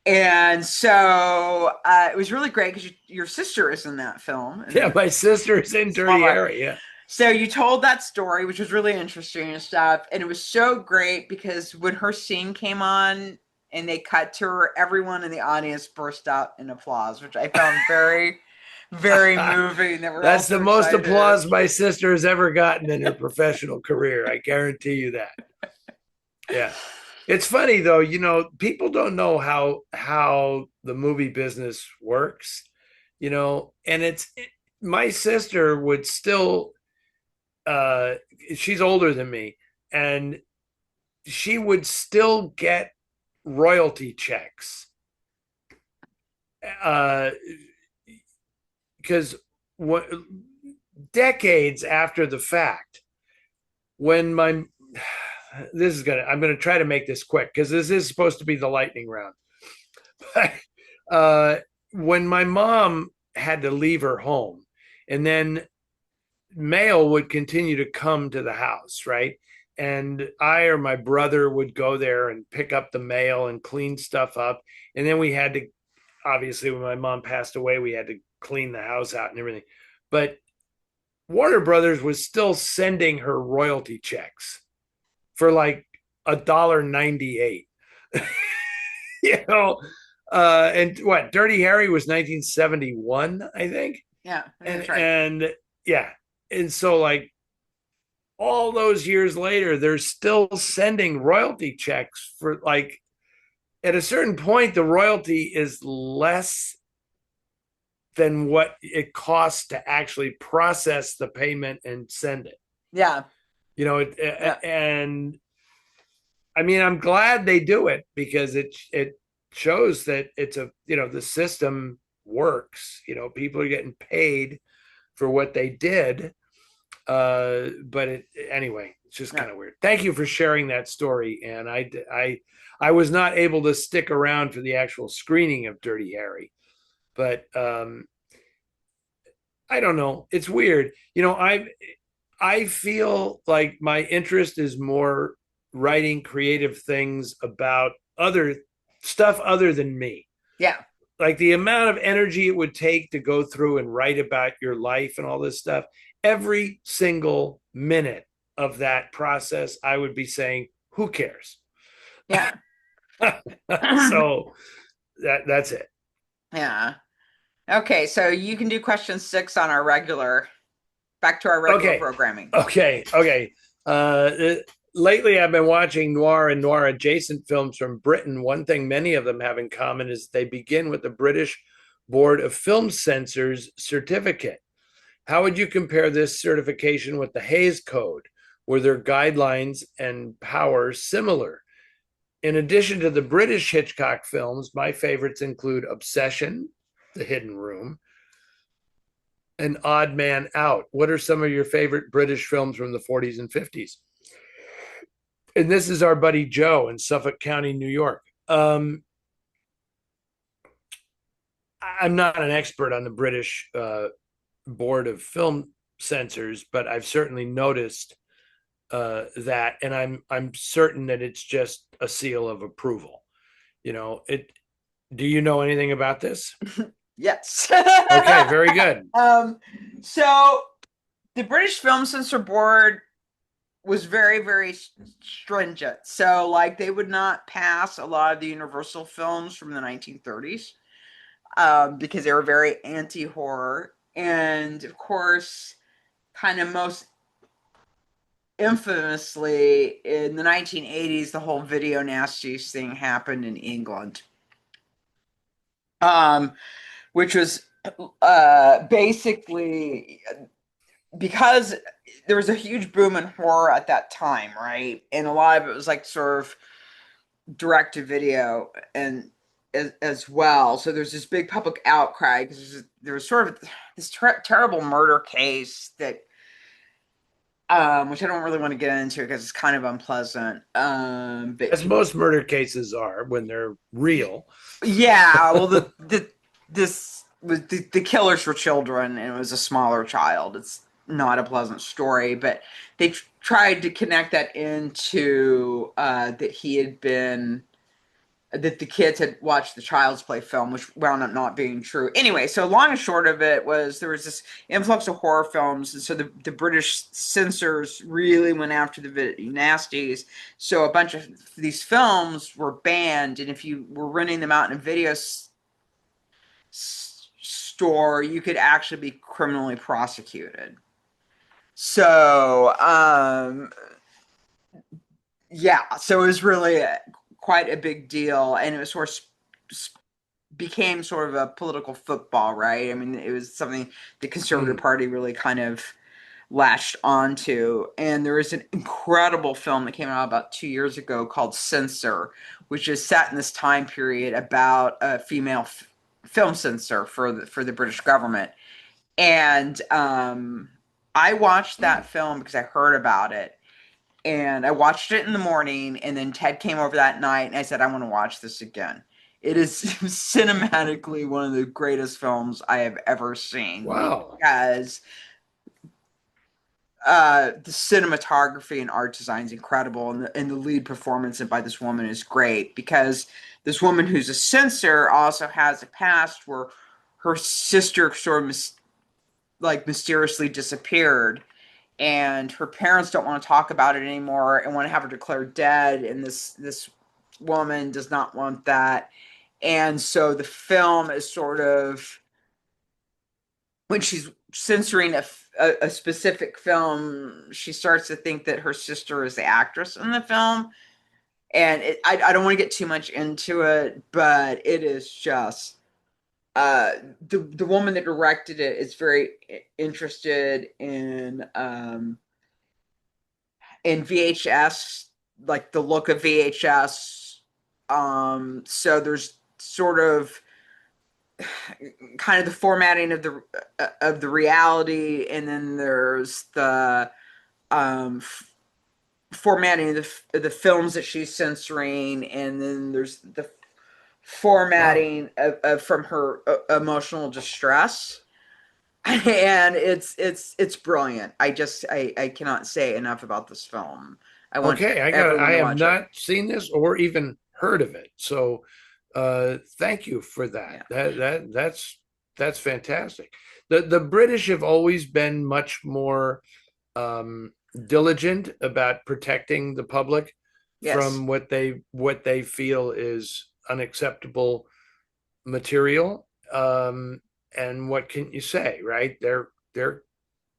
And so it was really great because your sister is in that film. Yeah, my sister's in Dirty Harry. Yeah. So you told that story, which was really interesting and stuff. And it was so great because when her scene came on and they cut to her, everyone in the audience burst out in applause, which I found very, very moving. That's the most applause my sister has ever gotten in her professional career. I guarantee you that. Yeah. It's funny though, you know, people don't know how the movie business works, you know, and my sister would still she's older than me, and she would still get royalty checks because what decades after the fact, when I'm gonna try to make this quick because this is supposed to be the lightning round. But when my mom had to leave her home, and then mail would continue to come to the house, right? And I or my brother would go there and pick up the mail and clean stuff up. And then we had to, obviously, when my mom passed away, we had to clean the house out and everything. But Warner Brothers was still sending her royalty checks for like $1.98. You know, and what, Dirty Harry was 1971, I think. Yeah, that's right. And yeah, and so like all those years later, they're still sending royalty checks for like, at a certain point, the royalty is less than what it costs to actually process the payment and send it. Yeah. You know, and I mean, I'm glad they do it because it shows that it's the system works. You know, people are getting paid for what they did. But anyway, it's just kind of weird. Thank you for sharing that story. And I was not able to stick around for the actual screening of Dirty Harry, but I don't know. It's weird. You know, I feel like my interest is more writing creative things about other stuff other than me. Yeah. Like the amount of energy it would take to go through and write about your life and all this stuff, every single minute of that process, I would be saying, who cares? Yeah. So that's it. Yeah. Okay, so you can do question 6 on our back to our regular programming. Okay. Lately, I've been watching noir and noir adjacent films from Britain. One thing many of them have in common is they begin with the British Board of Film Censors certificate. How would you compare this certification with the Hays Code? Were their guidelines and powers similar? In addition to the British Hitchcock films, my favorites include Obsession, The Hidden Room, and Odd Man Out. What are some of your favorite British films from the 40s and 50s? And this is our buddy Joe in Suffolk County, New York. I'm not an expert on the British Board of Film Censors, but I've certainly noticed that, and I'm certain that it's just a seal of approval. You know, do you know anything about this? Yes. Okay, very good. So the British Film Censor Board was very, very stringent. So like they would not pass a lot of the Universal films from the 1930s because they were very anti-horror. And of course, kind of most infamously in the 1980s, the whole video nasties thing happened in England. Which was basically because there was a huge boom in horror at that time, right? And a lot of it was like sort of direct to video and as well. So there's this big public outcry because there was sort of this terrible murder case that which I don't really want to get into because it's kind of unpleasant. But as most murder cases are when they're real. Yeah, well, the killers were children, and it was a smaller child. It's not a pleasant story, but they tried to connect that into that he had been that the kids had watched the Child's Play film, which wound up not being true. Anyway, so long and short of it was there was this influx of horror films, and so the British censors really went after the nasties. So a bunch of these films were banned, and if you were renting them out in a video store, you could actually be criminally prosecuted. So, yeah, so it was really quite a big deal, and it was sort of became sort of a political football, right? I mean, it was something the Conservative Party really kind of latched onto. And there is an incredible film that came out about 2 years ago called Censor, which is set in this time period about a female film censor for the British government. And I watched that film because I heard about it. And I watched it in the morning, and then Ted came over that night, and I said, I want to watch this again. It is cinematically one of the greatest films I have ever seen. Wow. Because the cinematography and art design is incredible, and the lead performance by this woman is great, because this woman who's a censor also has a past where her sister sort of mysteriously disappeared, and her parents don't want to talk about it anymore and want to have her declared dead, and this woman does not want that. And so the film is sort of, when she's censoring a specific film, she starts to think that her sister is the actress in the film. And I don't want to get too much into it, but it is just the woman that directed it is very interested in VHS, like the look of VHS. So there's sort of kind of the formatting of the reality, and then there's the formatting of the films that she's censoring, and then there's the formatting of from her emotional distress. And it's brilliant. I cannot say enough about this film. I want I have watch not seen this or even heard of it. So thank you for that. Yeah. That's fantastic. The British have always been much more diligent about protecting the public Yes. from what they feel is unacceptable material. And what can you say, right? They're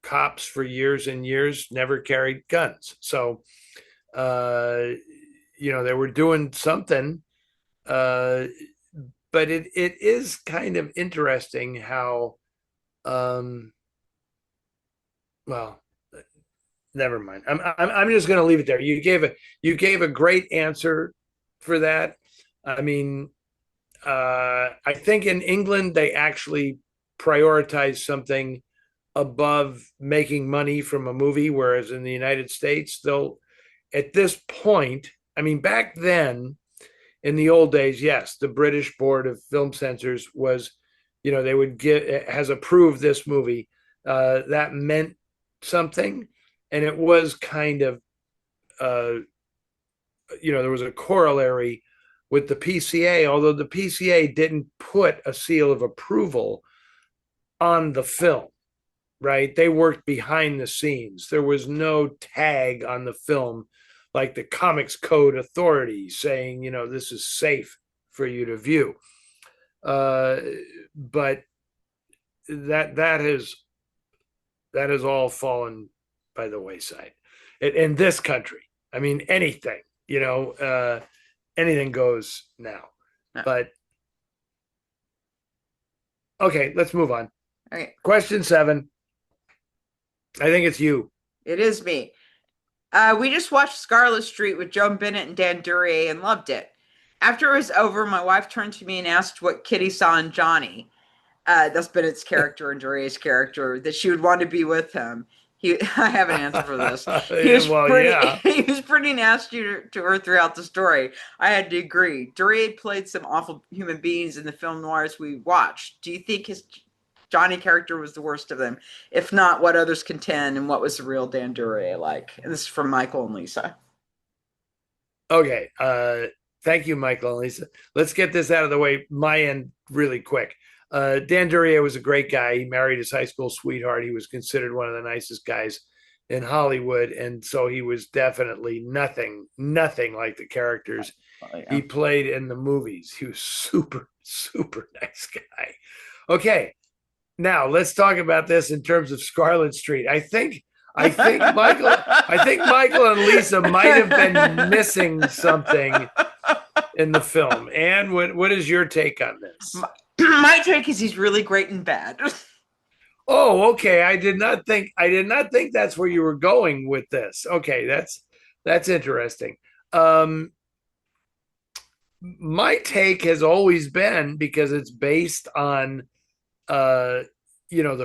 cops for years and years, never carried guns. So they were doing something. But it is kind of interesting how well, never mind. I'm just going to leave it there. You gave a great answer for that. I mean, I think in England they actually prioritize something above making money from a movie, whereas in the United States, they'll at this point, I mean, back then in the old days, yes, the British Board of Film Censors was, they would has approved this movie. That meant something, and it was kind of, there was a corollary with the PCA, although the PCA didn't put a seal of approval on the film, right? They worked behind the scenes. There was no tag on the film like the Comics Code Authority saying, this is safe for you to view. But that has all fallen by the wayside in this country. I mean, anything, anything goes now. No. But okay, let's move on. Okay. Question 7. I think it's you. It is me. We just watched Scarlet Street with Joan Bennett and Dan Duryea and loved it. After it was over, my wife turned to me and asked what Kitty saw in Johnny, that's Bennett's character and Duryea's character, that she would want to be with him. I have an answer for this. He was he was pretty nasty to her throughout the story. I had to agree. Duryea played some awful human beings in the film noirs we watched. Do you think his Johnny character was the worst of them? If not, what others contend, and what was the real Dan Duryea like? And this is from Michael and Lisa. Okay. Thank you, Michael and Lisa. Let's get this out of the way, my end, really quick. Dan Duryea was a great guy. He married his high school sweetheart. He was considered one of the nicest guys in Hollywood, and so he was definitely nothing like the characters he played in the movies. He was super, super nice guy. Okay, now let's talk about this in terms of Scarlet Street. I think Michael and Lisa might have been missing something in the film. Anne, what is your take on this? My take is he's really great in bed. Oh, okay. I did not think that's where you were going with this. Okay, that's interesting. My take has always been, because it's based on the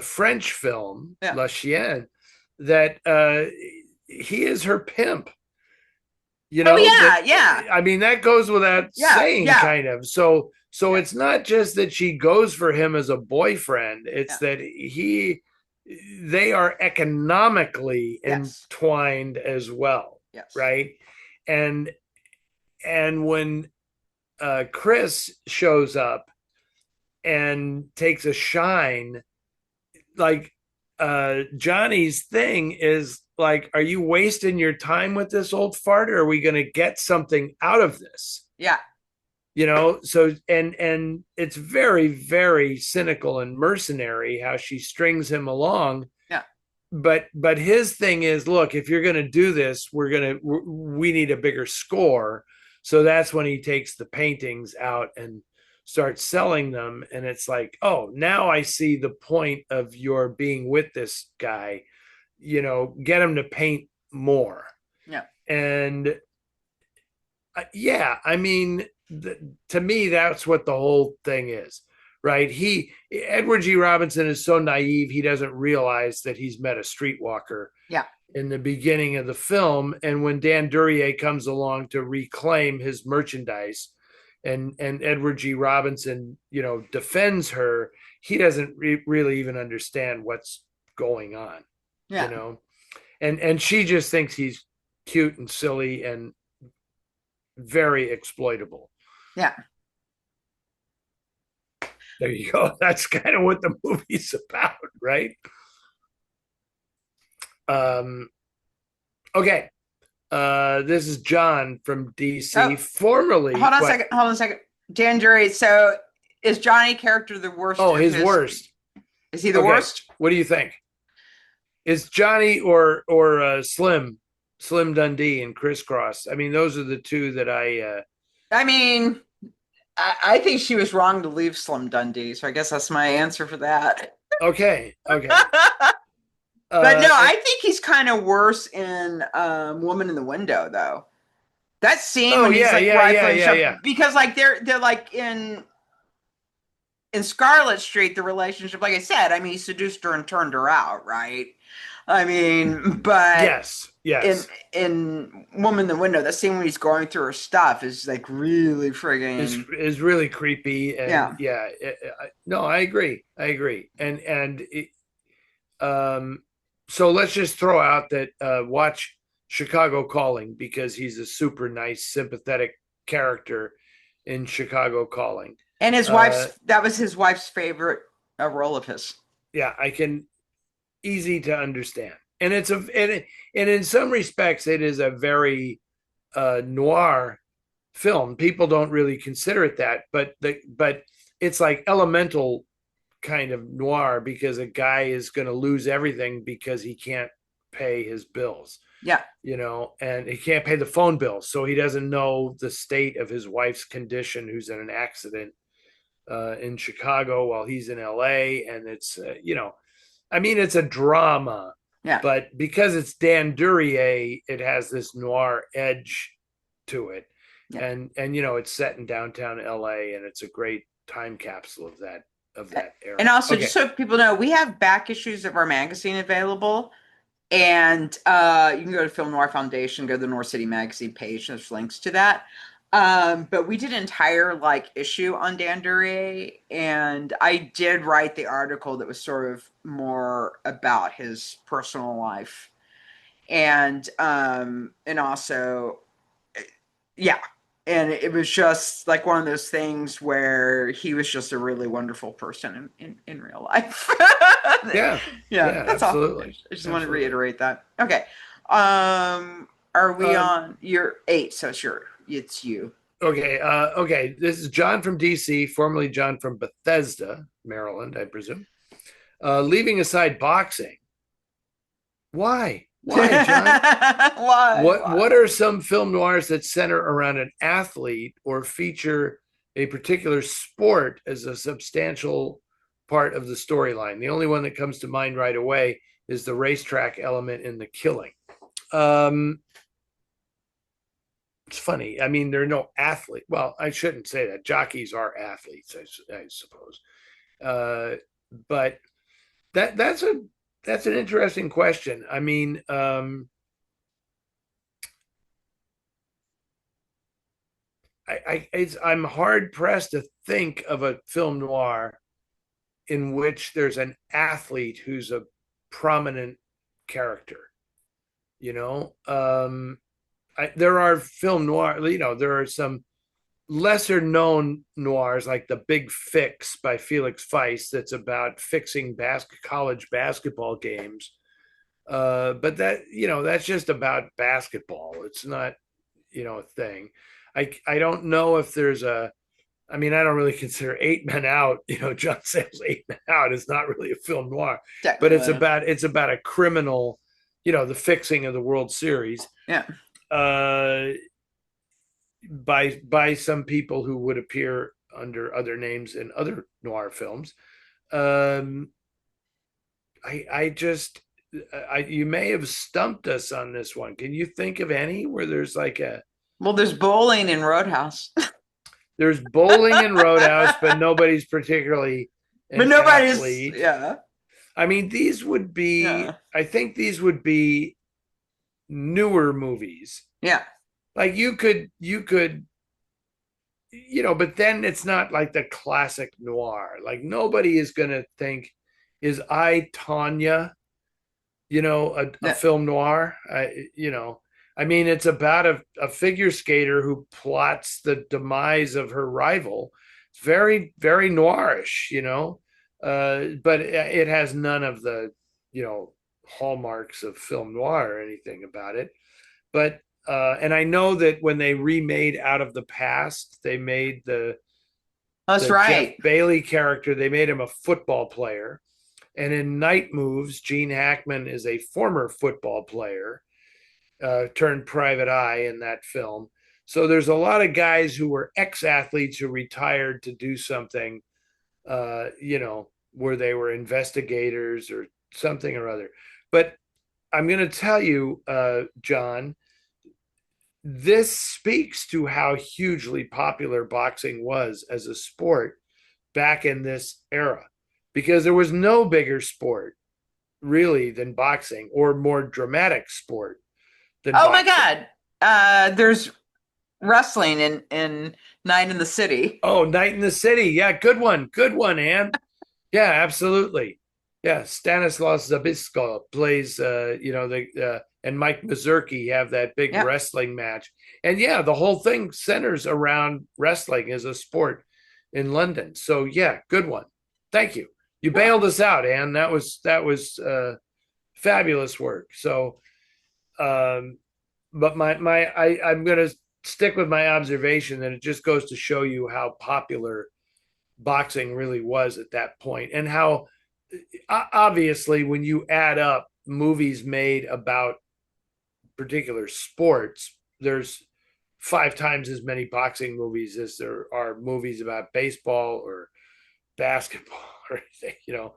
French film La Chienne, that he is her pimp. I mean, that goes without saying, kind of. So it's not just that she goes for him as a boyfriend. It's that they are economically entwined as well. Yes. Right. And when Chris shows up and takes a shine, like Johnny's thing is like, are you wasting your time with this old fart, or are we going to get something out of this? Yeah. So and it's very, very cynical and mercenary how she strings him along. Yeah. But his thing is, look, if you're going to do this, we need a bigger score. So that's when he takes the paintings out and starts selling them. And it's like, oh, now I see the point of your being with this guy. Get him to paint more. Yeah. And I mean, to me, that's what the whole thing is, right? Edward G. Robinson is so naive, he doesn't realize that he's met a streetwalker. Yeah. In the beginning of the film, and when Dan Duryea comes along to reclaim his merchandise, and Edward G. Robinson, defends her, he doesn't really even understand what's going on. Yeah. And she just thinks he's cute and silly and very exploitable. Yeah. There you go. That's kind of what the movie's about, right? Okay. This is John from DC, formerly. Hold on a second. Dan Duryea. So is Johnny character the worst? Oh, his worst. Is he the worst? What do you think? Is Johnny or Slim Dundee and Crisscross? I mean, those are the two that I mean, I think she was wrong to leave Slim Dundee, so I guess that's my answer for that. Okay. But no, I think he's kind of worse in Woman in the Window, though. That scene when he's like because like they're like in Scarlet Street, the relationship, like I said, I mean, he seduced her and turned her out, right? I mean, but yes. In Woman in the Window, that scene when he's going through her stuff is like really friggin' is really creepy. And no, I agree. And so let's just throw out that watch Chicago Calling, because he's a super nice, sympathetic character in Chicago Calling. And his wife's that was his wife's favorite role of his. Yeah, I can easy to understand. And and in some respects it is a very noir film. People don't really consider it that, but it's like elemental kind of noir, because a guy is going to lose everything because he can't pay his bills. Yeah. And he can't pay the phone bill, so he doesn't know the state of his wife's condition, who's in an accident in Chicago while he's in LA. And it's I mean, it's a drama, but because it's Dan Duryea, it has this noir edge to it. And it's set in downtown LA, and it's a great time capsule of that era. And also, just so people know, we have back issues of our magazine available. And you can go to Film Noir Foundation, go to the North City Magazine page. There's links to that. But we did an entire issue on Dan Duryea, and I did write the article that was sort of more about his personal life, and also, and it was just like one of those things where he was just a really wonderful person in real life. Yeah. Yeah, Yeah, that's all. absolutely. I just want to Absolutely. reiterate that. Okay. Are we Um, on your 8? So sure, it's you. okay. Okay. This is John from DC, formerly John from Bethesda, Maryland, I presume. Leaving aside boxing, why? Why, John? Why? What are some film noirs that center around an athlete or feature a particular sport as a substantial part of the storyline? The only one that comes to mind right away is the racetrack element in The Killing. Um, it's funny. I mean, there are no athlete. Well, I shouldn't say that. Jockeys are athletes, I suppose. Uh, but that's an interesting question. I mean, I'm hard pressed to think of a film noir in which there's an athlete who's a prominent character. You know, there are film noir. You know, there are some lesser known noirs like The Big Fix by Felix Feist that's about fixing college basketball games. But that's just about basketball. It's not, a thing. I don't know if there's I mean, I don't really consider Eight Men Out, John Sayles' Eight Men Out is not really a film noir, but Technically. it's about a criminal, the fixing of the World Series. Yeah. By some people who would appear under other names in other noir films. Um, I just you may have stumped us on this one. Can you think of any where there's like Well, there's bowling in Roadhouse. there's bowling in Roadhouse, but nobody's particularly But an nobody's, athlete. yeah. I mean, these would be. Yeah. I think these would be newer movies. Yeah. Like you could, but then it's not like the classic noir. Like nobody is going to think, is I, Tanya, a film noir? I mean, it's about a figure skater who plots the demise of her rival. It's very, very noirish, but it has none of the, hallmarks of film noir or anything about it. But and I know that when they remade Out of the Past, they made That's the right. Jeff Bailey character, they made him a football player. And in Night Moves, Gene Hackman is a former football player, turned private eye in that film. So there's a lot of guys who were ex-athletes who retired to do something, where they were investigators or something or other. But I'm going to tell you, John, this speaks to how hugely popular boxing was as a sport back in this era, because there was no bigger sport really than boxing, or more dramatic sport than Oh boxing. my God. There's wrestling in Night in the City. Oh, Night in the City. Yeah, good one. Good one, Ann. Yeah, absolutely. Yeah, Stanislaus Zabisco plays, and Mike Mazurki have that big Yeah. wrestling match. And yeah, the whole thing centers around wrestling as a sport in London. So yeah, good one. Thank you. You bailed us out, Ann. That was fabulous work. So, but I'm going to stick with my observation that it just goes to show you how popular boxing really was at that point, and how obviously when you add up movies made about particular sports, there's 5 times as many boxing movies as there are movies about baseball or basketball or anything.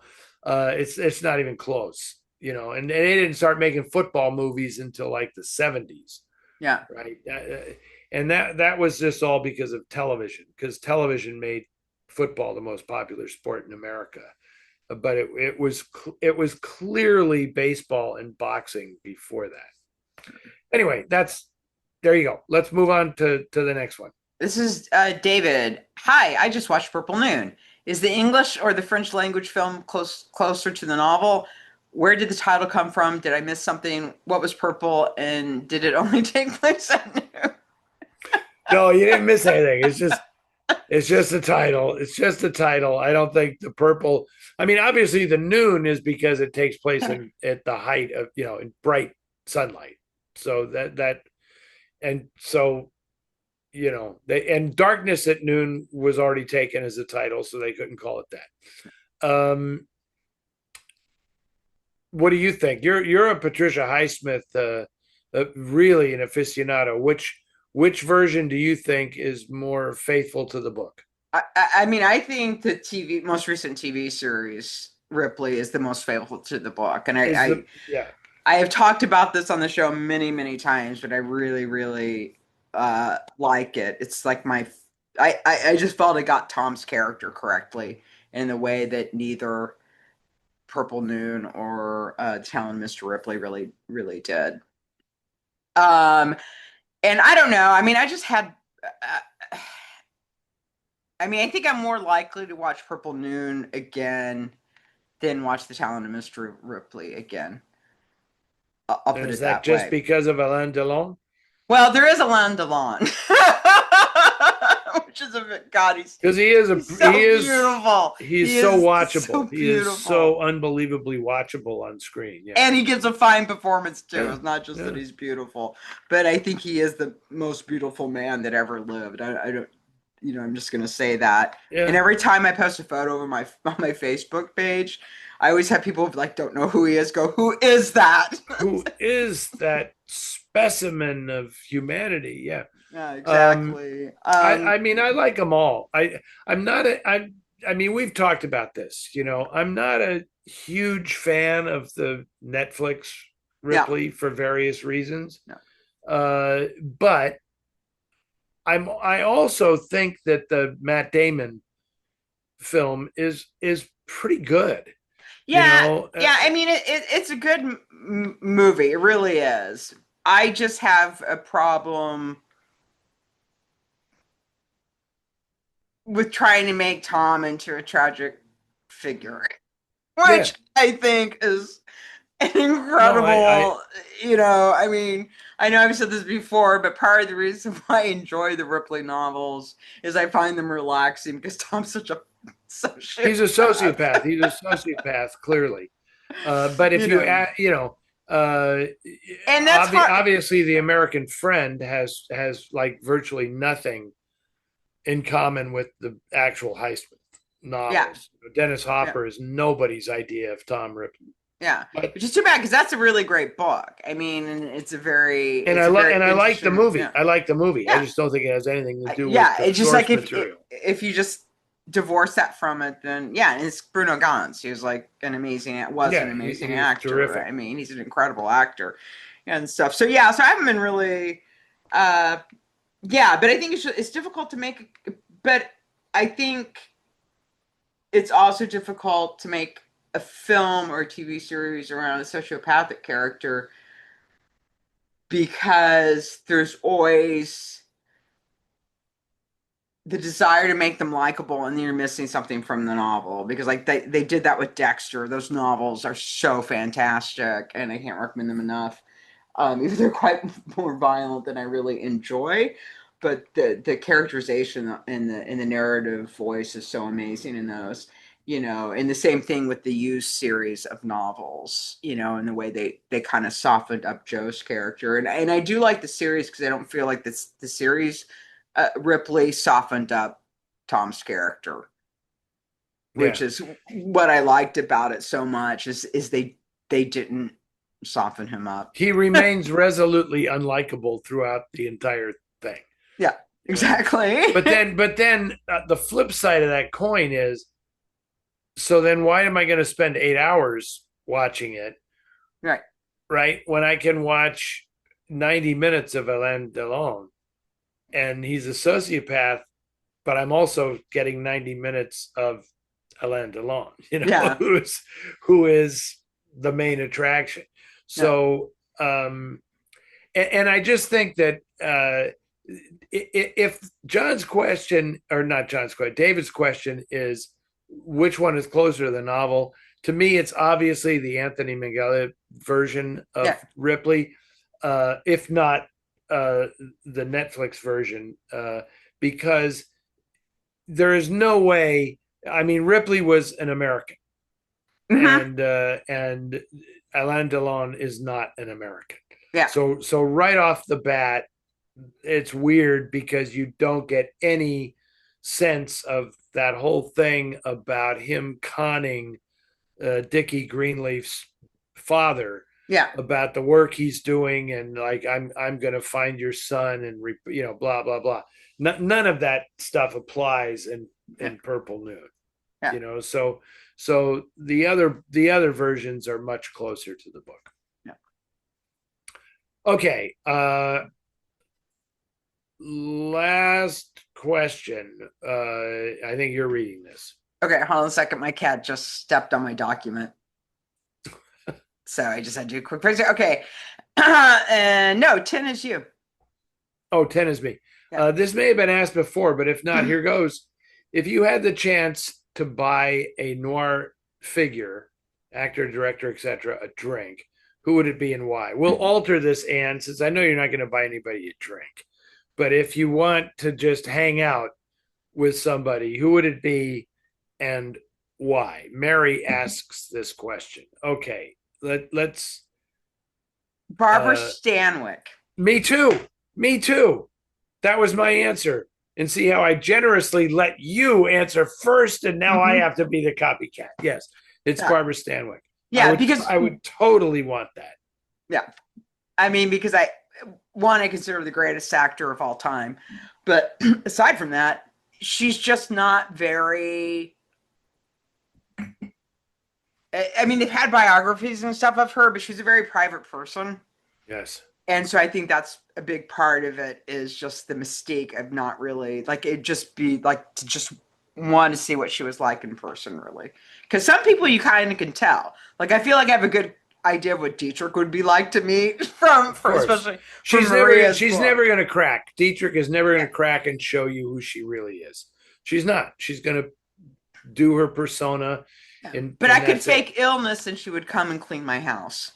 It's not even close. And they didn't start making football movies until like the 70s. Yeah. Right. And that was just all because of television, because television made football the most popular sport in America. But it was clearly baseball and boxing before that. Anyway, there you go. Let's move on to the next one. This is David. Hi, I just watched Purple Noon. Is the English or the French language film closer to the novel? Where did the title come from? Did I miss something? What was purple? And did it only take place at noon? No, you didn't miss anything. It's just a title. It's just a title. I don't think the purple. I mean, obviously, the noon is because it takes place at the height of in bright sunlight. So and so and darkness at noon was already taken as a title, so they couldn't call it that. What do you think? You're a Patricia Highsmith, really an aficionado. Which version do you think is more faithful to the book? I mean, I think the most recent TV series Ripley is the most faithful to the book, and Yeah. I have talked about this on the show many, many times, but I really, really like it. It's like I just felt it got Tom's character correctly in the way that neither Purple Noon or Talon Mr. Ripley really, really did. And I don't know. I mean, I just had. I mean, I think I'm more likely to watch Purple Noon again than watch The Talon of Mr. Ripley again. I'll put Is it that that just way. because of Alain Delon? Well, there is Alain Delon, which is a bit God. Because he is beautiful. He's so watchable. So he is so unbelievably watchable on screen. Yeah, and he gives a fine performance too. Yeah. It's not just that he's beautiful, but I think he is the most beautiful man that ever lived. I don't. I'm just gonna say that. Yeah. And every time I post a photo on my Facebook page, I always have people like don't know who he is. Go, who is that? Who is that specimen of humanity? Yeah. Yeah, exactly. I mean, I like them all. I'm not I mean, we've talked about this. I'm not a huge fan of the Netflix Ripley for various reasons. No. But I also think that the Matt Damon film is pretty good. Yeah, yeah. I mean, it's a good movie. It really is. I just have a problem with trying to make Tom into a tragic figure, which I think is an incredible. I mean, I know I've said this before, but part of the reason why I enjoy the Ripley novels is I find them relaxing because Tom's such a he's a sociopath. He's a sociopath, clearly. But if and that's obviously the American Friend has like virtually nothing in common with the actual Highsmith novels. Yeah. Dennis Hopper is nobody's idea of Tom Ripley. Yeah, which is too bad because that's a really great book. I mean, it's a very I like the movie. Yeah. I like the movie. Yeah. I just don't think it has anything to do with it's just like material. if you just divorce that from it, then and it's Bruno Ganz. He was like an amazing actor. Terrific. I mean, he's an incredible actor and stuff. So so I haven't been really, but I think it's difficult to make. But I think it's also difficult to make a film or a TV series around a sociopathic character because there's always the desire to make them likable, and then you're missing something from the novel because like they did that with Dexter. Those novels are so fantastic, and I can't recommend them enough. Even they're quite more violent than I really enjoy, but the characterization and the narrative voice is so amazing in those. And the same thing with the Used series of novels, in the way they kind of softened up Joe's character. And I do like the series because I don't feel like the series Ripley softened up Tom's character, which is what I liked about it so much is they didn't soften him up. He remains resolutely unlikable throughout the entire thing. Yeah, exactly. But then the flip side of that coin is, so then why am I going to spend 8 hours watching it? Right. When I can watch 90 minutes of Alain Delon, and he's a sociopath, but I'm also getting 90 minutes of Alain Delon, who is the main attraction. So, and I just think that if David's question is which one is closer to the novel, to me, it's obviously the Anthony Minghella version of Ripley, if not the Netflix version, because there is no way. I mean, Ripley was an American, Mhm. and Alain Delon is not an American. Yeah. So right off the bat, it's weird because you don't get any sense of that whole thing about him conning Dickie Greenleaf's father Yeah. about the work he's doing, and like I'm going to find your son, and blah blah blah. None of that stuff applies in Purple Noon. Yeah. So the other versions are much closer to the book. Yeah. Okay. Last question. I think you're reading this. Okay, hold on a second. My cat just stepped on my document. So I just had to do a quick phrase. Okay. And no, 10 is you. Oh, 10 is me. Yeah. This may have been asked before, but if not, here goes. If you had the chance to buy a noir figure, actor, director, etc., a drink, who would it be and why? We'll alter this, Anne, since I know you're not going to buy anybody a drink. But if you want to just hang out with somebody, who would it be and why? Mary asks this question. Okay, let's. Barbara Stanwyck. Me too. Me too. That was my answer. And see how I generously let you answer first, and now I have to be the copycat. Yes, it's Barbara Stanwyck. Yeah, because I would totally want that. Yeah, I mean, because I consider her the greatest actor of all time, but aside from that, she's just not very. I mean, they've had biographies and stuff of her, but she's a very private person. Yes. And so I think that's a big part of it, is just the mystique of not really like it, just be like to just want to see what she was like in person, really. Because some people you kind of can tell. Like, I feel like I have a good idea of what Dietrich would be like to meet from especially she's never going to crack. Dietrich is never going to crack and show you who she really is. She's not. She's going to do her persona. But I could fake illness and she would come and clean my house.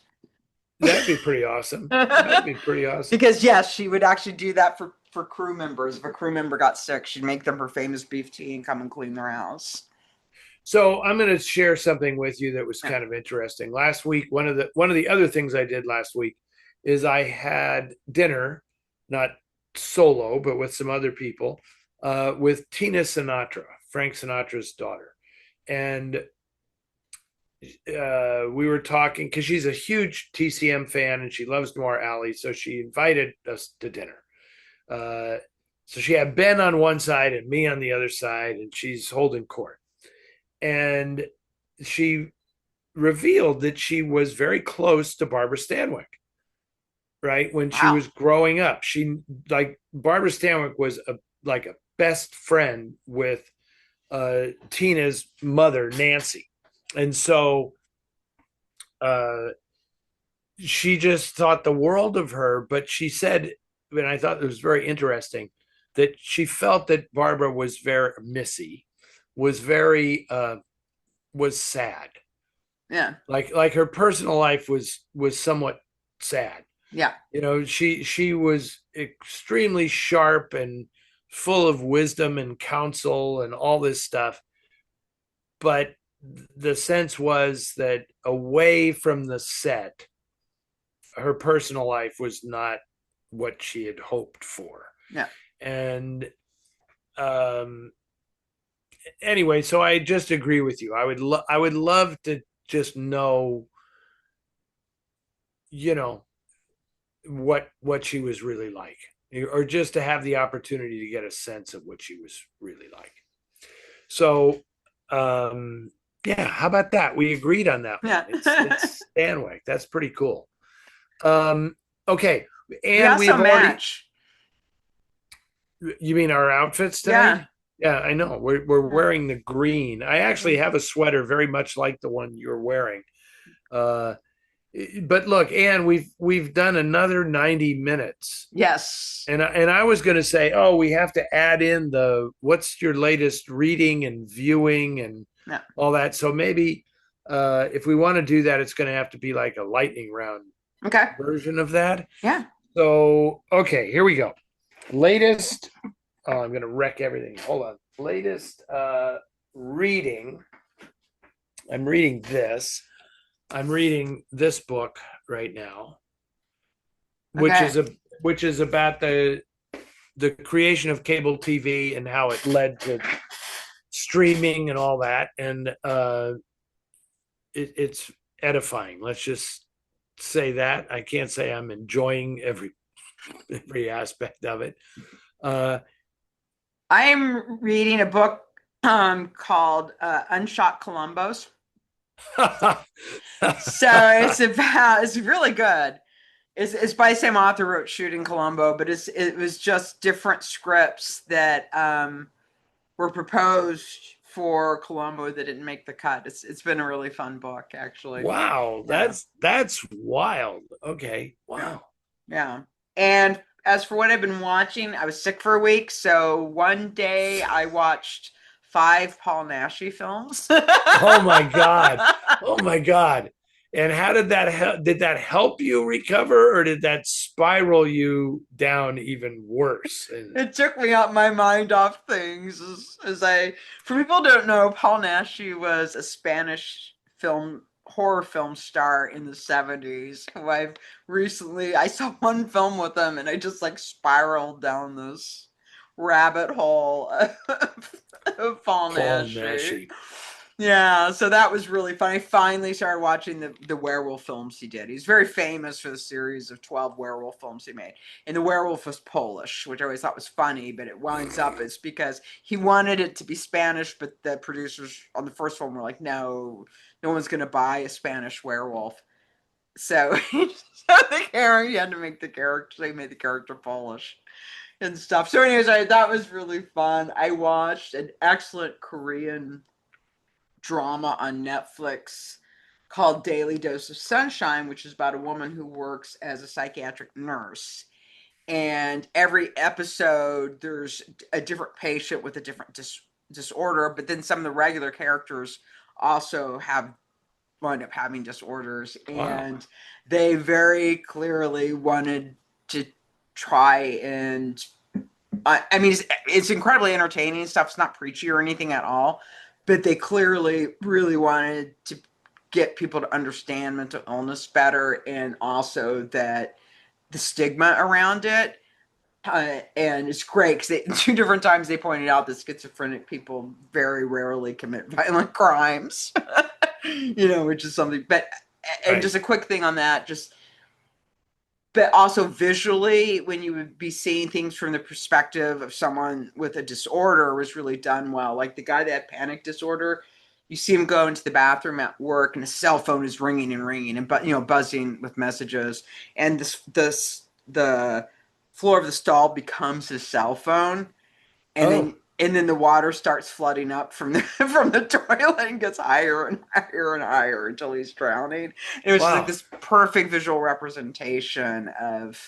That'd be pretty awesome. That'd be pretty awesome. Because yes, she would actually do that for crew members. If a crew member got sick, she'd make them her famous beef tea and come and clean their house. So I'm going to share something with you that was kind of interesting. Last week, one of the other things I did last week is I had dinner, not solo, but with some other people, with Tina Sinatra, Frank Sinatra's daughter. And we were talking because she's a huge TCM fan and she loves Noir Alley, so she invited us to dinner. So she had Ben on one side and me on the other side, and she's holding court. And she revealed that she was very close to Barbara Stanwyck, right? When she was growing up, Barbara Stanwyck was a best friend with Tina's mother, Nancy. And so she just thought the world of her, but she said, and I thought it was very interesting, that she felt that Barbara was very Missy, was very was sad. Yeah. Like her personal life was somewhat sad. Yeah. You know, she was extremely sharp and full of wisdom and counsel and all this stuff. But the sense was that away from the set, her personal life was not what she had hoped for. Yeah. And anyway, so I just agree with you. I would love to just know, you know, what she was really like, or just to have the opportunity to get a sense of what she was really like. So yeah, how about that? We agreed on that. Yeah. It's Stanwyck. That's pretty cool. Okay. And we also match. You mean our outfits tonight? Yeah, I know. We're wearing the green. I actually have a sweater very much like the one you're wearing. But look, Anne, we've done another 90 minutes. Yes. And I was going to say, we have to add in what's your latest reading and viewing and all that. So maybe if we want to do that, it's going to have to be like a lightning round version of that. Yeah. So, okay, here we go. Latest. Oh, I'm gonna wreck everything. Hold on. Latest reading. I'm reading this. I'm reading this book right now, which Okay. is a which is about the creation of cable TV and how it led to streaming and all that. And it's edifying. Let's just say that. I can't say I'm enjoying every aspect of it. Uh, I'm reading a book called Unshot Columbos. So it's really good. It's by the same author who wrote Shooting Columbo, but it was just different scripts that were proposed for Columbo that didn't make the cut. It's been a really fun book, actually. Wow, Yeah. that's wild. Okay, Yeah. wow. Yeah. And as for what I've been watching, I was sick for a week, so one day I watched 5 Paul Naschy films. Oh my god. Oh my god. And how did that help? Did that help you recover, or did that spiral you down even worse? It took me out my mind off things for people who don't know, Paul Naschy was a Spanish horror film star in the 70s who I saw one film with him and I just like spiraled down this rabbit hole of Paul Paul Naschy. Naschy. Yeah, so that was really fun. I finally started watching the werewolf films he did. He's very famous for the series of 12 werewolf films he made. And the werewolf was Polish, which I always thought was funny, but it winds up it's because he wanted it to be Spanish, but the producers on the first one were like, no one's going to buy a Spanish werewolf. So, he had to make the character, so he made the character Polish and stuff. So anyways, that was really fun. I watched an excellent Korean drama on Netflix called Daily Dose of Sunshine, which is about a woman who works as a psychiatric nurse. And every episode, there's a different patient with a different disorder, but then some of the regular characters also wind up having disorders. Wow. And they very clearly wanted to try and I mean, it's incredibly entertaining stuff. It's not preachy or anything at all, but they clearly really wanted to get people to understand mental illness better and also that the stigma around it. And it's great because 2 different times they pointed out that schizophrenic people very rarely commit violent crimes, which is something. And Right. just a quick thing on that, but also visually, when you would be seeing things from the perspective of someone with a disorder was really done well. Like the guy that had panic disorder, you see him go into the bathroom at work and his cell phone is ringing and ringing and buzzing with messages. And the floor of the stall becomes his cell phone. And then the water starts flooding up from the from the toilet and gets higher and higher and higher until he's drowning. And it was just like this perfect visual representation of,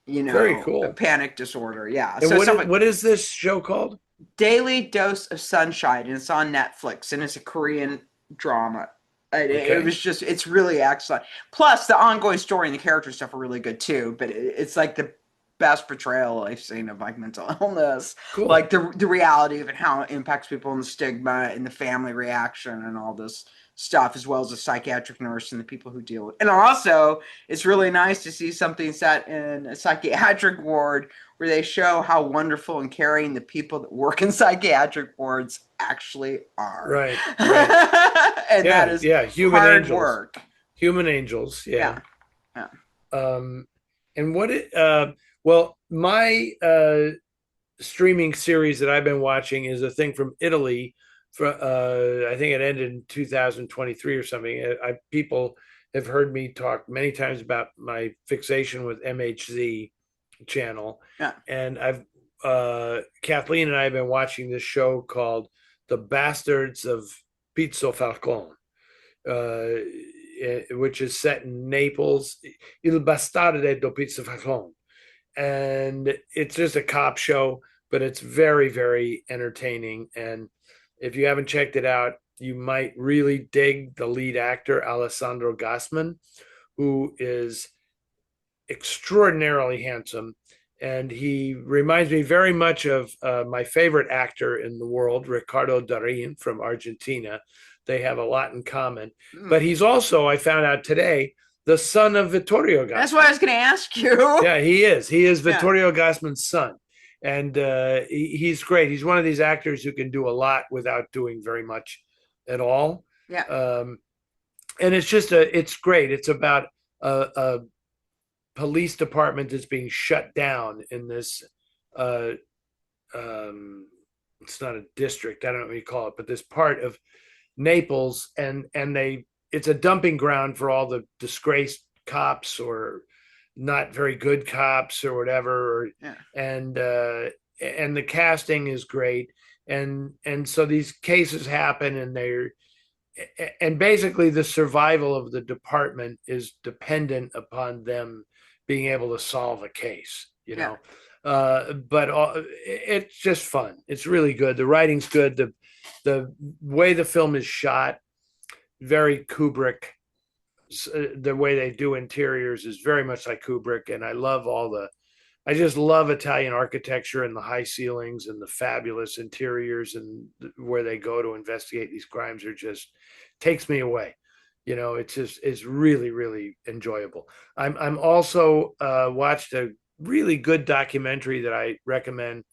Very cool. a panic disorder. Yeah. And So what is this show called? Daily Dose of Sunshine, and it's on Netflix, and it's a Korean drama. It was it's really excellent. Plus, the ongoing story and the character stuff are really good too. But it's like the best portrayal I've seen of like mental illness, Cool. Like the reality of it, how it impacts people, and the stigma and the family reaction and all this stuff, as well as the psychiatric nurse and the people who deal with it. And also, it's really nice to see something set in a psychiatric ward where they show how wonderful and caring the people that work in psychiatric wards actually are. Right. And that is human hard angels. work. Human angels. Yeah. And my streaming series that I've been watching is a thing from Italy. I think it ended in 2023 or something. People have heard me talk many times about my fixation with MHZ channel. Yeah. And Kathleen and I have been watching this show called The Bastards of Pizzofalcone, which is set in Naples. Il Bastardo di Pizzofalcone. And it's just a cop show, but it's very, very entertaining. And if you haven't checked it out, you might really dig the lead actor, Alessandro Gassman, who is extraordinarily handsome. And he reminds me very much of my favorite actor in the world, Ricardo Darín from Argentina. They have a lot in common. But he's also, I found out today, the son of Vittorio Gassman. That's what I was going to ask you. Yeah, he is. He is Vittorio Gassman's son. And he's great. He's one of these actors who can do a lot without doing very much at all. Yeah. And it's great. It's about a police department that's being shut down in this it's not a district, I don't know what you call it, but this part of Naples, and it's a dumping ground for all the disgraced cops or not very good cops or whatever. And the casting is great. And so these cases happen, and basically the survival of the department is dependent upon them being able to solve a case, but it's just fun. It's really good. The writing's good. The way the film is shot, very Kubrick. The way they do interiors is very much like Kubrick. And I just love Italian architecture and the high ceilings and the fabulous interiors, and where they go to investigate these crimes takes me away. It's really, really enjoyable. I'm also watched a really good documentary that I recommend.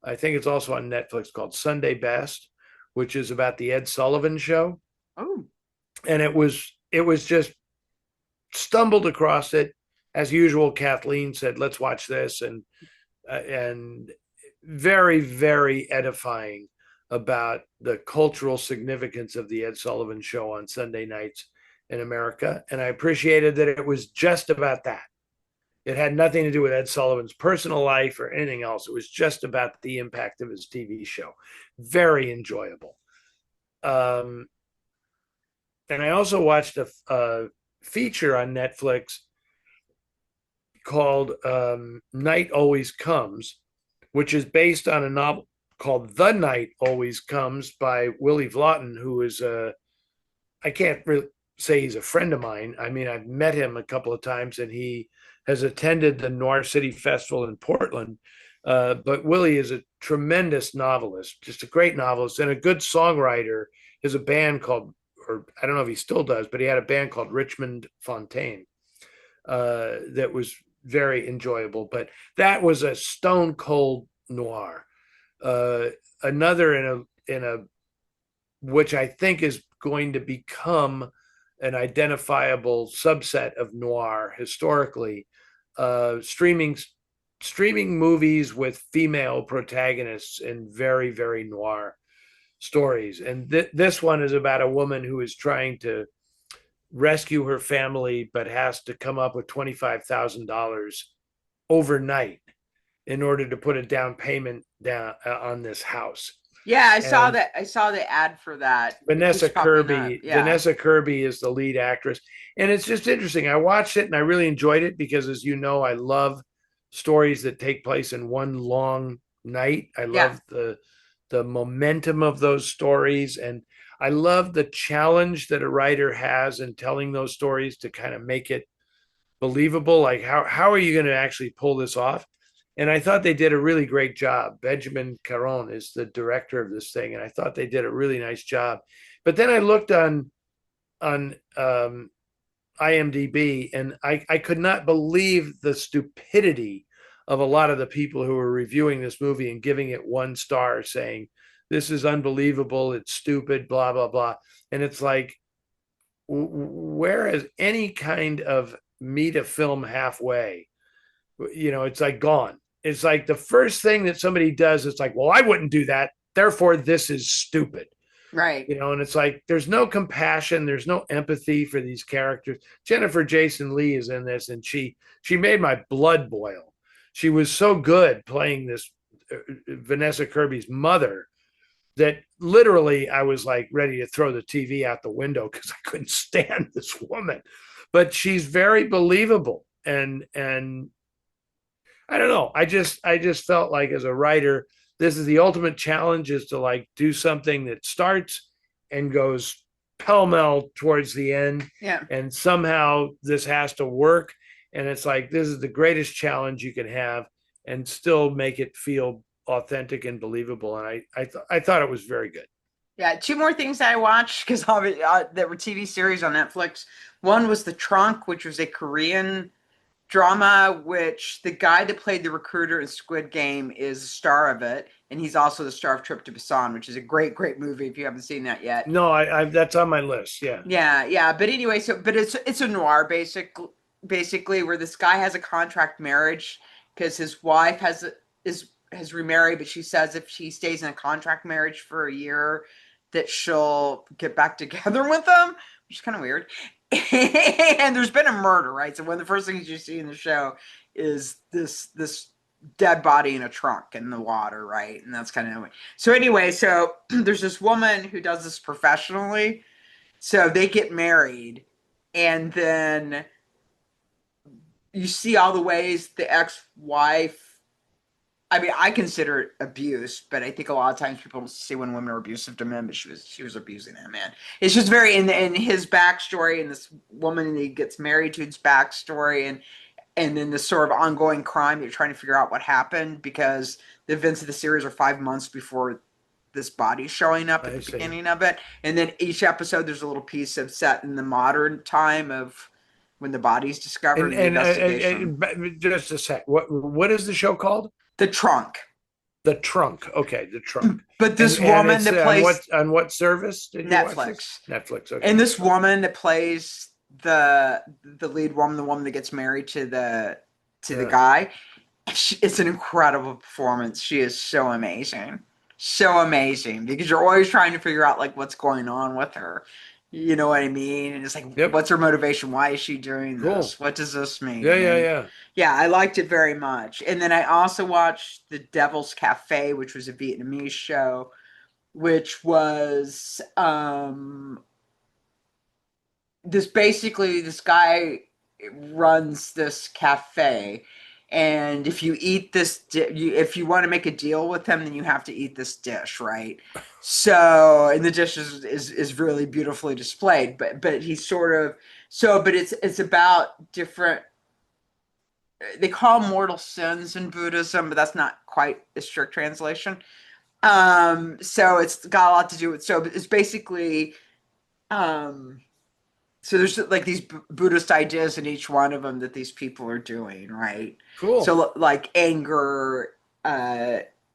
I think it's also on Netflix, called Sunday Best, which is about the Ed Sullivan Show. Oh, and it was just stumbled across it as usual. Kathleen said, "Let's watch this," and very, very edifying about the cultural significance of the Ed Sullivan Show on Sunday nights in America. And I appreciated that it was just about that. It had nothing to do with Ed Sullivan's personal life or anything else. It was just about the impact of his TV show. Very enjoyable. And I also watched a feature on Netflix called Night Always Comes, which is based on a novel called The Night Always Comes by Willie Vlotton, who is I can't really say he's a friend of mine. I mean, I've met him a couple of times, and he has attended the Noir City Festival in Portland. But Willie is a tremendous novelist, just a great novelist and a good songwriter. He has a band called, or I don't know if he still does, but he had a band called Richmond Fontaine that was very enjoyable. But that was a stone cold noir. Another in a which I think is going to become an identifiable subset of noir historically, streaming movies with female protagonists in very, very noir stories. And this one is about a woman who is trying to rescue her family, but has to come up with $25,000 overnight in order to put a down payment down on this house. Yeah, I saw that. I saw the ad for that. Vanessa Kirby. Yeah. Vanessa Kirby is the lead actress. And it's just interesting. I watched it and I really enjoyed it because, as you know, I love stories that take place in one long night. I love the momentum of those stories. And I love the challenge that a writer has in telling those stories to kind of make it believable. Like, how are you going to actually pull this off? And I thought they did a really great job. Benjamin Caron is the director of this thing, and I thought they did a really nice job. But then I looked on IMDb, and I could not believe the stupidity of a lot of the people who were reviewing this movie and giving it 1 star, saying, "This is unbelievable, it's stupid, blah, blah, blah." And it's like, whereas any kind of meet a film halfway, it's like gone. It's like the first thing that somebody does, it's like, well, I wouldn't do that, therefore this is stupid. Right. And it's like, there's no compassion, there's no empathy for these characters. Jennifer Jason Leigh is in this, and she made my blood boil. She was so good playing this Vanessa Kirby's mother that literally I was like ready to throw the TV out the window because I couldn't stand this woman. But she's very believable, and I don't know. I just felt like, as a writer, this is the ultimate challenge, is to like do something that starts and goes pell-mell towards the end. Yeah. And somehow this has to work. and it's like this is the greatest challenge you can have and still make it feel authentic and believable. And I thought it was very good. Yeah, two more things that I watched because there were TV series on Netflix. One was The Trunk, which was a Korean drama, which the guy that played the recruiter in Squid Game is the star of it, and he's also the star of Trip to Busan, which is a great, great movie if you haven't seen that yet. No, I that's on my list. Yeah. Yeah. But anyway, but it's a noir basically where this guy has a contract marriage because his wife has remarried, but she says if she stays in a contract marriage for a year that she'll get back together with him, which is kind of weird. And there's been a murder, right? So one of the first things you see in the show is this dead body in a trunk in the water, right? And that's kind of so anyway, so there's this woman who does this professionally. So they get married, and then you see all the ways the ex-wife, I mean, I consider it abuse, but I think a lot of times people don't see when women are abusive to men, but she was abusing that man. It's just very in his backstory, and this woman that he gets married to, his backstory, and then the sort of ongoing crime. You're trying to figure out what happened because the events of the series are 5 months before this body showing up at the beginning of it, and then each episode there's a little piece of set in the modern time of when the body's discovered. And just a sec, what is the show called? The Trunk. The Trunk. Okay, The Trunk. But this woman that plays on what service did you Netflix. Watch Netflix. Okay. And this woman that plays the lead woman, the woman that gets married to the guy, it's an incredible performance. She is so amazing because you're always trying to figure out like what's going on with her. You know what I mean? And it's like, what's her motivation? Why is she doing this? What does this mean? Yeah. Yeah, I liked it very much. And then I also watched The Devil's Cafe, which was a Vietnamese show, which was this guy runs this cafe. And if you eat this, if you want to make a deal with him, then you have to eat this dish, right? So, and the dish is really beautifully displayed, but he's sort of but it's about different. They call them mortal sins in Buddhism, but that's not quite a strict translation. So it's got a lot to do with. So it's basically. So there's like these Buddhist ideas in each one of them that these people are doing, right? Cool. So like anger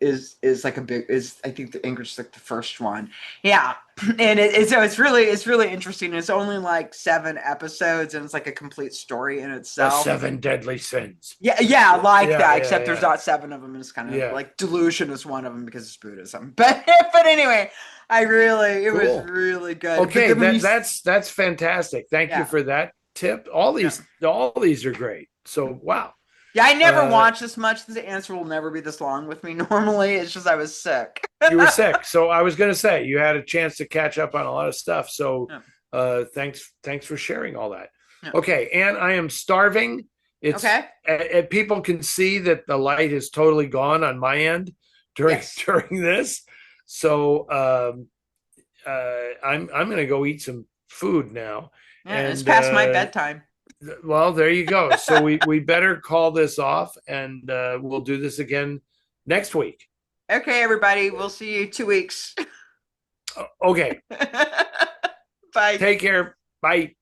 is like I think the anger is like the first one. Yeah. And so it's really interesting. It's only like 7 episodes and it's like a complete story in itself. The 7 deadly sins. Yeah, that. Except there's not 7 of them, and it's kind of like delusion is one of them because it's Buddhism. But anyway, it was really good. Okay, that's fantastic. Thank you for that tip. All these are great. So wow. Yeah, I never watch this much. The answer will never be this long with me. Normally, it's just I was sick. You were sick, so I was going to say you had a chance to catch up on a lot of stuff. So thanks for sharing all that. Yeah. Okay, and I am starving. It's okay. People can see that the light is totally gone on my end during this. So I'm going to go eat some food now. Yeah, and it's past my bedtime. Well, there you go. So we better call this off, and we'll do this again next week. Okay, everybody. We'll see you 2 weeks. Okay. Bye. Take care. Bye.